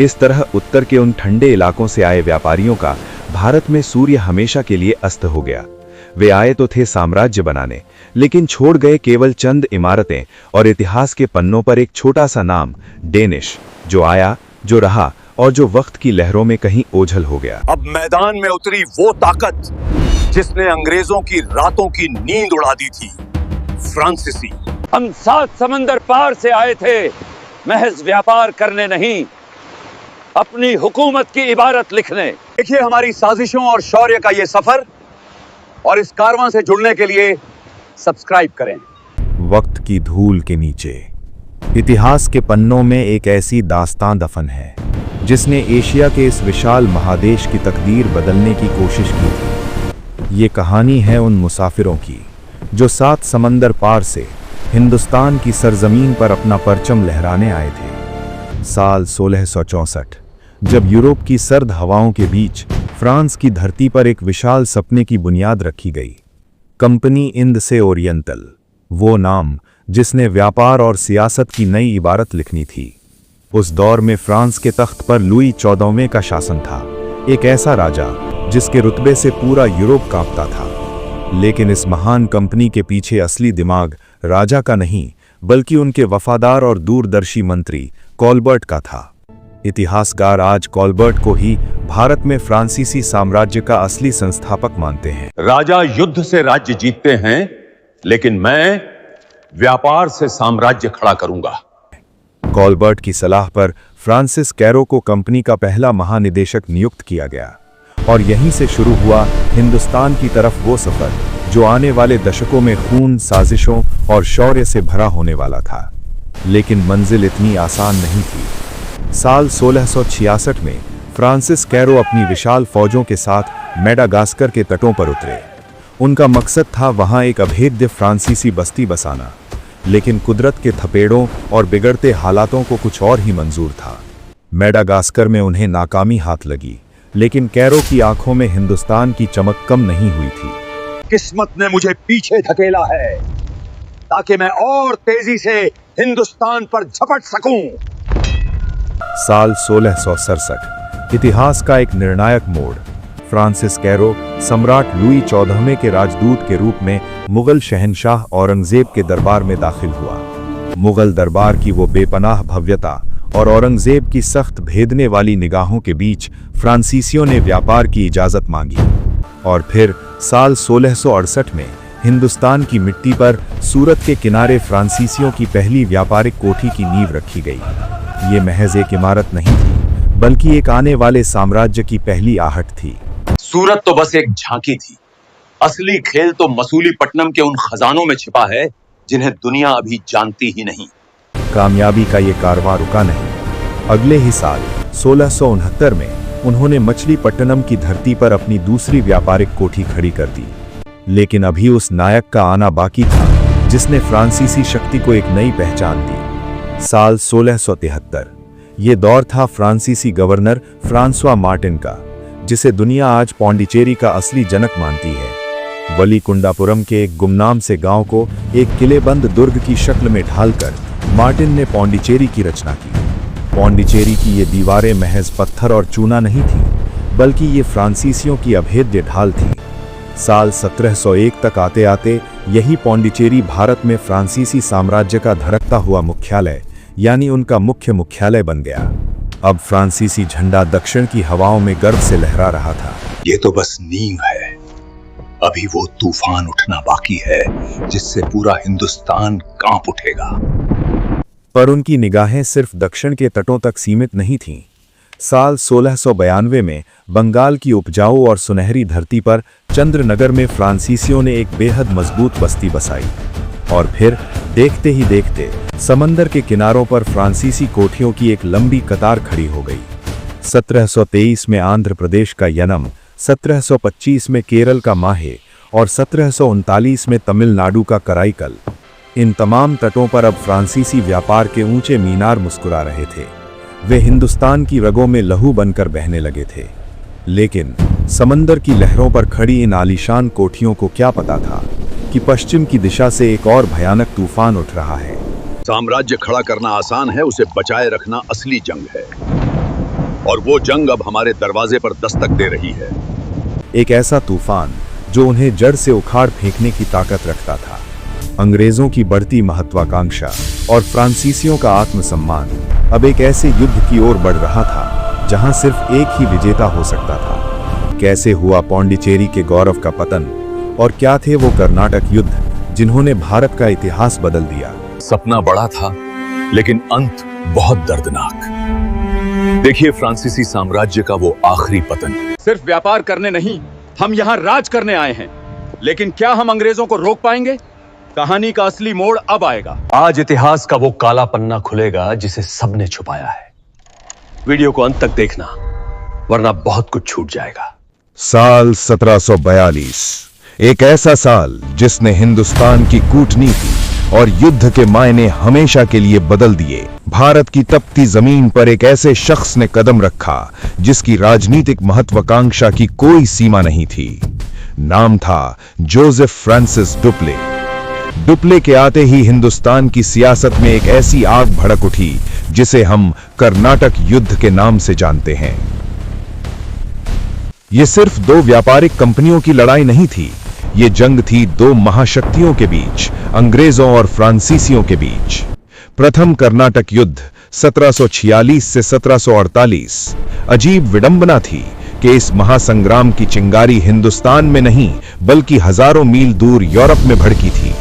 इस तरह उत्तर के उन ठंडे इलाकों से आए व्यापारियों का भारत में सूर्य हमेशा के लिए अस्त हो गया। वे आए तो थे साम्राज्य बनाने, लेकिन छोड़ गए केवल चंद इमारतें और इतिहास के पन्नों पर एक छोटा सा नाम, डेनिश, जो आया, जो रहा और जो वक्त की लहरों में कहीं ओझल हो गया। अब मैदान में उतरी वो ताकत जिसने अंग्रेजों की रातों की नींद उड़ा दी थी, फ्रांसीसी। हम 7 समंदर पार से आए थे, महज व्यापार करने नहीं, अपनी हुकूमत की इबारत लिखने। देखिए हमारी साजिशों और शौर्य का ये सफर, और इस कारवां से जुड़ने के लिए सब्सक्राइब करें। वक्त की धूल के नीचे इतिहास के पन्नों में एक ऐसी दास्तां दफन है जिसने एशिया के इस विशाल महादेश की तकदीर बदलने की कोशिश की थी। ये कहानी है उन मुसाफिरों की जो 7 समंदर पार से हिंदुस्तान की सरजमीन पर अपना परचम लहराने आए थे। साल 1664, जब यूरोप की सर्द हवाओं के बीच फ्रांस की धरती पर एक विशाल सपने की बुनियाद रखी गई, कंपनी इंद से ओरिएंटल, वो नाम जिसने व्यापार और सियासत की नई इबारत लिखनी थी। उस दौर में फ्रांस के तख्त पर लुई 14वें का शासन था, एक ऐसा राजा जिसके रुतबे से पूरा यूरोप कांपता था। लेकिन इस महान कंपनी के पीछे असली दिमाग राजा का नहीं, बल्कि उनके वफादार और दूरदर्शी मंत्री कॉलबर्ट का था। इतिहासकार आज कॉलबर्ट को ही भारत में फ्रांसीसी साम्राज्य का असली संस्थापक मानते हैं। राजा युद्ध से राज्य जीतते हैं, लेकिन मैं व्यापार से साम्राज्य खड़ा करूंगा। कॉलबर्ट की सलाह पर फ्रांसिस कैरो को कंपनी का पहला महानिदेशक नियुक्त किया गया और यहीं से शुरू हुआ हिंदुस्तान की तरफ वो सफर जो आने वाले दशकों में खून, साजिशों और शौर्य से भरा होने वाला था। लेकिन मंजिल इतनी आसान नहीं थी। साल 1666 में फ्रांसिस कैरो अपनी विशाल फौजों के साथ मेडागास्कर के तटों पर उतरे। उनका मकसद था वहां एक अभेद्य फ्रांसीसी बस्ती बसाना, लेकिन कुदरत के थपेड़ों और बिगड़ते हालातों को कुछ और ही मंजूर था। मेडागास्कर में उन्हें नाकामी हाथ लगी, लेकिन कैरो की आंखों में हिंदुस्तान की चमक कम नहीं हुई थी। किस्मत ने मुझे पीछे धकेला है ताकि मैं और तेजी से हिंदुस्तान पर झपट सकूं। साल 1667, इतिहास का एक निर्णायक मोड़। फ्रांसिस कैरो सम्राट लुई 14वें के राजदूत के रूप में मुगल शहंशाह औरंगजेब के दरबार में दाखिल हुआ। मुगल दरबार की वो बेपनाह भव्यता और औरंगजेब की सख्त भेदने वाली निगाहों के बीच फ्रांसीसियों ने व्यापार की इजाजत मांगी। और फिर साल 1668 में हिंदुस्तान की मिट्टी पर सूरत के किनारे फ्रांसीसियों की पहली व्यापारिक कोठी की नींव रखी गई। ये महज एक इमारत नहीं थी, बल्कि एक आने वाले साम्राज्य की पहली आहट थी। सूरत तो बस एक झांकी थी, असली खेल तो मसूलीपट्टनम के उन खजानों में छिपा है जिन्हें दुनिया अभी जानती ही नहीं। कामयाबी का ये कारवां रुका नहीं। अगले ही साल 1669 में उन्होंने मछलीपट्टनम की धरती पर अपनी दूसरी व्यापारिक कोठी खड़ी कर दी। लेकिन अभी उस नायक का आना बाकी था जिसने फ्रांसीसी शक्ति को एक नई पहचान दी। साल 1673, ये दौर था फ्रांसीसी गवर्नर फ्रांसवा मार्टिन का, जिसे दुनिया आज पौंडीचेरी का असली जनक मानती है। वलीकुंडापुरम के एक गुमनाम से गांव को एक किलेबंद दुर्ग की शक्ल में ढालकर मार्टिन ने पौंडीचेरी की रचना की। पौंडीचेरी की ये दीवारें महज पत्थर और चूना नहीं थी, बल्कि ये फ्रांसीसियों की अभेद्य ढाल थी। साल 1701 तक आते आते यही पौंडीचेरी भारत में फ्रांसीसी साम्राज्य का धड़कता हुआ मुख्यालय, यानी उनका मुख्य मुख्यालय बन गया। अब फ्रांसीसी झंडा दक्षिण की हवाओं में गर्व से लहरा रहा था। ये तो बस नींव है, अभी वो तूफान उठना बाकी है जिससे पूरा हिंदुस्तान कांप उठेगा। पर उनकी निगाहें सिर्फ दक्षिण के तटों तक सीमित नहीं थीं। साल 1692 में बंगाल की उपजाऊ और सुनहरी धरती पर चंद्रनगर में फ्रांसीसियों ने एक बेहद मजबूत बस्ती बसाई। और फिर देखते ही देखते समंदर के किनारों पर फ्रांसीसी कोठियों की एक लंबी कतार खड़ी हो गई। 1723 में आंध्र प्रदेश का यनम, 1725 में केरल का माहे और 1739 में तमिलनाडु का कराईकल। इन तमाम तटों पर अब फ्रांसीसी व्यापार के ऊंचे मीनार मुस्कुरा रहे थे। वे हिंदुस्तान की रगों में लहू बनकर बहने लगे थे। लेकिन समंदर की लहरों पर खड़ी इन आलीशान कोठियों को क्या पता था कि पश्चिम की दिशा से एक और भयानक तूफान उठ रहा है। साम्राज्य खड़ा करना आसान है, उसे बचाए रखना असली जंग है। और वो जंग अब हमारे दरवाजे पर दस्तक दे रही है। एक ऐसा तूफान जो उन्हें जड़ से उखाड़ फेंकने की ताकत रखता था। अंग्रेजों की बढ़ती महत्वाकांक्षा और फ्रांसीसियों का आत्मसम्मान अब एक ऐसे युद्ध की ओर बढ़ रहा था जहां सिर्फ एक ही विजेता हो सकता था। कैसे हुआ पौंडीचेरी के गौरव का पतन, और क्या थे वो कर्नाटक युद्ध जिन्होंने भारत का इतिहास बदल दिया। सपना बड़ा था, लेकिन अंत बहुत दर्दनाक। देखिए फ्रांसीसी साम्राज्य का वो आखिरी पतन। सिर्फ व्यापार करने नहीं, हम यहाँ राज करने आए हैं। लेकिन क्या हम अंग्रेजों को रोक पाएंगे? कहानी का असली मोड़ अब आएगा। आज इतिहास का वो काला पन्ना खुलेगा जिसे सबने छुपाया है। वीडियो को अंत तक देखना, वरना बहुत कुछ छूट जाएगा। साल 1742, एक ऐसा साल जिसने हिंदुस्तान की कूटनीति और युद्ध के मायने हमेशा के लिए बदल दिए। भारत की तपती जमीन पर एक ऐसे शख्स ने कदम रखा जिसकी राजनीतिक महत्वाकांक्षा की कोई सीमा नहीं थी। नाम था जोसेफ फ्रांसिस डुप्ले। डुप्ले के आते ही हिंदुस्तान की सियासत में एक ऐसी आग भड़क उठी जिसे हम कर्नाटक युद्ध के नाम से जानते हैं। यह सिर्फ दो व्यापारिक कंपनियों की लड़ाई नहीं थी, ये जंग थी दो महाशक्तियों के बीच, अंग्रेजों और फ्रांसीसियों के बीच। प्रथम कर्नाटक युद्ध 1746 से 1748। अजीब विडंबना थी कि इस महासंग्राम की चिंगारी हिंदुस्तान में नहीं बल्कि हजारों मील दूर यूरोप में भड़की थी।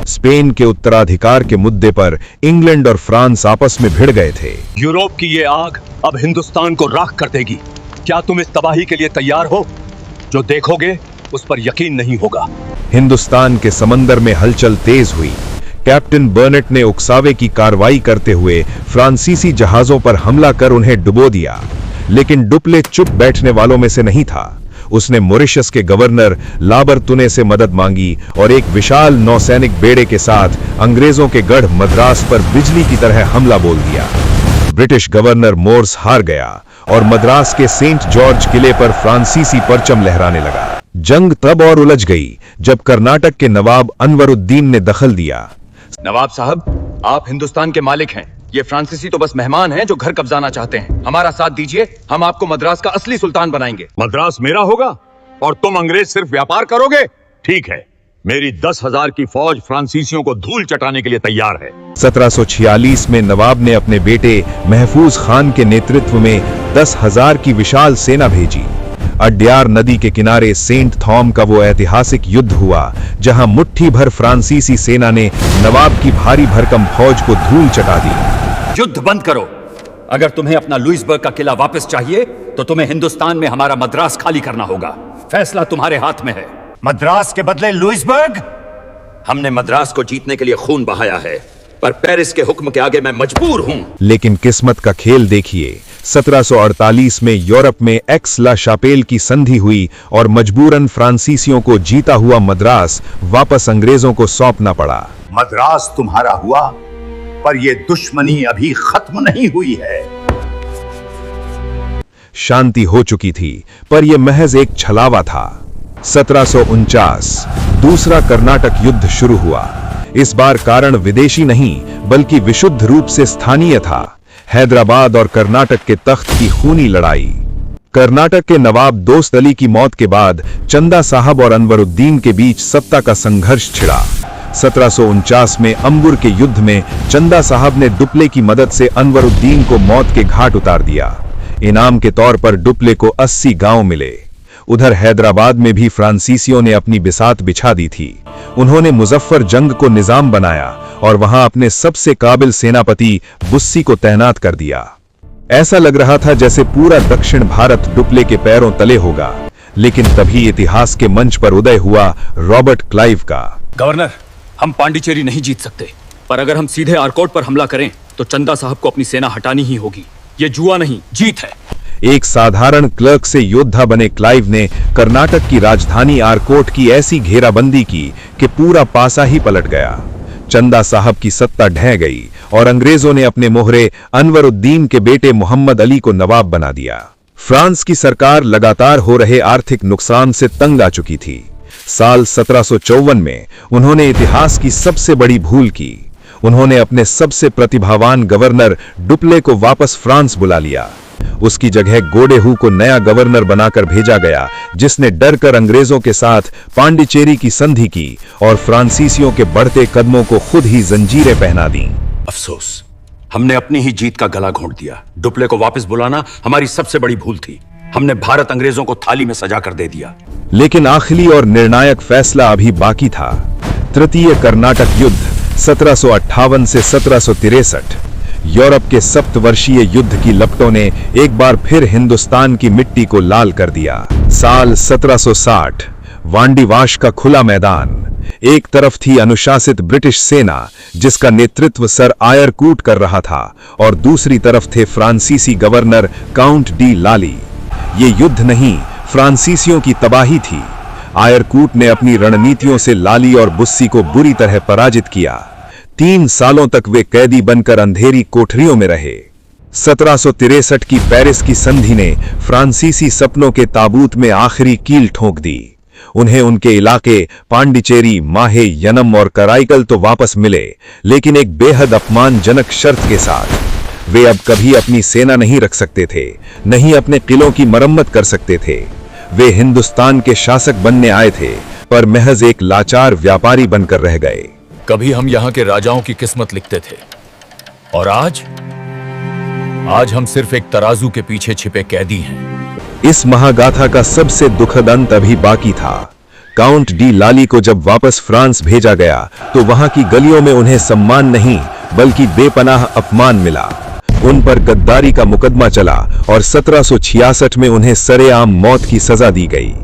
स्पेन के उत्तराधिकार के मुद्दे पर इंग्लैंड और फ्रांस आपस में भिड़ गए थे। यूरोप की ये आग अब हिंदुस्तान को राख कर देगी। क्या तुम इस तबाही के लिए तैयार हो? जो देखोगे उस पर यकीन नहीं होगा। हिंदुस्तान के समंदर में हलचल तेज हुई। कैप्टन बर्नेट ने उकसावे की कार्रवाई करते हुए फ्रांसीसी जहाजों पर हमला कर उन्हें डुबो दिया। लेकिन डुप्ले चुप बैठने वालों में से नहीं था। उसने मॉरिशस के गवर्नर लाबरतुने से मदद मांगी और एक विशाल नौसैनिक बेड़े के साथ अंग्रेजों के गढ़ मद्रास पर बिजली की तरह हमला बोल दिया। ब्रिटिश गवर्नर मोर्स हार गया और मद्रास के सेंट जॉर्ज किले पर फ्रांसीसी परचम लहराने लगा। जंग तब और उलझ गई जब कर्नाटक के नवाब अनवरुद्दीन ने दखल दिया। नवाब साहब, आप हिंदुस्तान के मालिक हैं। ये फ्रांसीसी तो बस मेहमान हैं जो घर कब्जाना चाहते हैं। हमारा साथ दीजिए, हम आपको मद्रास का असली सुल्तान बनाएंगे। मद्रास मेरा होगा और तुम अंग्रेज सिर्फ व्यापार करोगे? ठीक है, मेरी 10,000 की फौज फ्रांसीसियों को धूल चटाने के लिए तैयार है। 1746 में नवाब ने अपने बेटे महफूज खान के नेतृत्व में 10,000 की विशाल सेना भेजी। अड्यार नदी के किनारे सेंट थॉम का वो ऐतिहासिक युद्ध हुआ जहां मुट्ठी भर फ्रांसीसी सेना ने नवाब की भारी भरकम फौज को धूल चटा दी। युद्ध बंद करो। अगर तुम्हें अपना लुइसबर्ग का किला वापस चाहिए तो तुम्हें हिंदुस्तान में हमारा मद्रास खाली करना होगा। फैसला तुम्हारे हाथ में है। मद्रास के बदले लुइसबर्ग? हमने मद्रास को जीतने के लिए खून बहाया है, पर पेरिस के हुक्म के आगे मैं मजबूर हूं। लेकिन किस्मत का खेल देखिए। 1748 में यूरोप में एक्स ला शापेल की संधि हुई और मजबूरन फ्रांसीसियों को जीता हुआ मद्रास वापस अंग्रेजों को सौंपना पड़ा। मद्रास तुम्हारा हुआ, पर यह दुश्मनी अभी खत्म नहीं हुई है। शांति हो चुकी थी, पर यह महज एक छलावा था। 1749 दूसरा कर्नाटक युद्ध शुरू हुआ। इस बार कारण विदेशी नहीं बल्कि विशुद्ध रूप से स्थानीय था। हैदराबाद और कर्नाटक के तख्त की खूनी लड़ाई। कर्नाटक के नवाब दोस्त अली की मौत के बाद चंदा साहब और अनवरुद्दीन के बीच सत्ता का संघर्ष छिड़ा। 1749 में अंबुर के युद्ध में चंदा साहब ने डुप्ले की मदद से अनवरुद्दीन को मौत के घाट उतार दिया। इनाम के तौर पर डुप्ले को 80 गांव मिले। उधर हैदराबाद में भी फ्रांसीसियों ने अपनी बिसात बिछा दी थी। उन्होंने मुजफ्फर जंग को निजाम बनाया और वहां अपने सबसे काबिल सेनापति बुस्सी को तैनात कर दिया। ऐसा लग रहा था जैसे पूरा दक्षिण भारत डुप्ले के पैरों तले होगा। लेकिन तभी इतिहास के मंच पर उदय हुआ रॉबर्ट क्लाइव का। गवर्नर, हम पांडिचेरी नहीं जीत सकते, पर अगर हम सीधे आरकोट पर हमला करें तो चंदा साहब को अपनी सेना हटानी ही होगी। ये जुआ नहीं, जीत है। एक साधारण क्लर्क से योद्धा बने क्लाइव ने कर्नाटक की राजधानी आरकोट की ऐसी घेराबंदी की कि पूरा पासा ही पलट गया। चंदा साहब की सत्ता ढह गई और अंग्रेजों ने अपने मोहरे अनवरुद्दीन के बेटे मोहम्मद अली को नवाब बना दिया। फ्रांस की सरकार लगातार हो रहे आर्थिक नुकसान से तंग आ चुकी थी। साल 1754 में उन्होंने इतिहास की सबसे बड़ी भूल की। उन्होंने अपने सबसे प्रतिभावान गवर्नर डुप्ले को वापस फ्रांस बुला लिया। उसकी जगह गोडेहू को नया गवर्नर बनाकर भेजा गया, जिसने डरकर अंग्रेजों के साथ पांडिचेरी की संधि की और फ्रांसीसियों के बढ़ते कदमों को खुद ही जंजीरें पहना दी। अफसोस, हमने अपनी ही जीत का गला घोंट दिया। डुप्ले को वापस बुलाना हमारी सबसे बड़ी भूल थी। हमने भारत अंग्रेजों को थाली में सजा कर दे दिया। लेकिन आखिरी और निर्णायक फैसला अभी बाकी था। तृतीय कर्नाटक युद्ध 1758 से 1763। यूरोप के सप्तवर्षीय युद्ध की लपटों ने एक बार फिर हिंदुस्तान की मिट्टी को लाल कर दिया। साल 1760, वांडीवाश का खुला मैदान। एक तरफ थी अनुशासित ब्रिटिश सेना जिसका नेतृत्व सर आयरकूट कर रहा था, और दूसरी तरफ थे फ्रांसीसी गवर्नर काउंट डी लाली। ये युद्ध नहीं, फ्रांसीसियों की तबाही थी। आयरकूट ने अपनी रणनीतियों से लाली और बुस्सी को बुरी तरह पराजित किया। 3 सालों तक वे कैदी बनकर अंधेरी कोठरियों में रहे। 1763 की पेरिस की संधि ने फ्रांसीसी सपनों के ताबूत में आखिरी कील ठोक दी। उन्हें उनके इलाके पांडिचेरी, माहे, यनम और कराईकल तो वापस मिले, लेकिन एक बेहद अपमानजनक शर्त के साथ। वे अब कभी अपनी सेना नहीं रख सकते थे, नहीं अपने किलों की मरम्मत कर सकते थे। वे हिंदुस्तान के शासक बनने आए थे, पर महज एक लाचार व्यापारी बनकर रह गए। कभी हम यहाँ के राजाओं की किस्मत लिखते थे, और आज हम सिर्फ एक तराजू के पीछे छिपे कैदी हैं। इस महागाथा का सबसे दुखद अंत अभी बाकी था। काउंट डी लाली को जब वापस फ्रांस भेजा गया तो वहां की गलियों में उन्हें सम्मान नहीं बल्कि बेपनाह अपमान मिला। उन पर गद्दारी का मुकदमा चला और 1766 में उन्हें सरेआम मौत की सजा दी गई।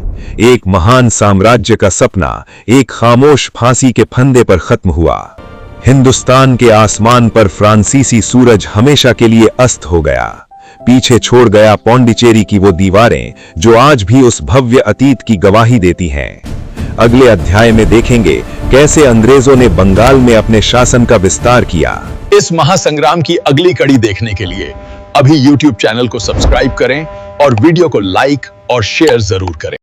एक महान साम्राज्य का सपना एक खामोश फांसी के फंदे पर खत्म हुआ। हिंदुस्तान के आसमान पर फ्रांसीसी सूरज हमेशा के लिए अस्त हो गया। पीछे छोड़ गया पौंडीचेरी की वो दीवारें जो आज भी उस भव्य अतीत की गवाही देती हैं। अगले अध्याय में देखेंगे कैसे अंग्रेजों ने बंगाल में अपने शासन का विस्तार किया। इस महासंग्राम की अगली कड़ी देखने के लिए अभी YouTube चैनल को सब्सक्राइब करें और वीडियो को लाइक और शेयर जरूर करें।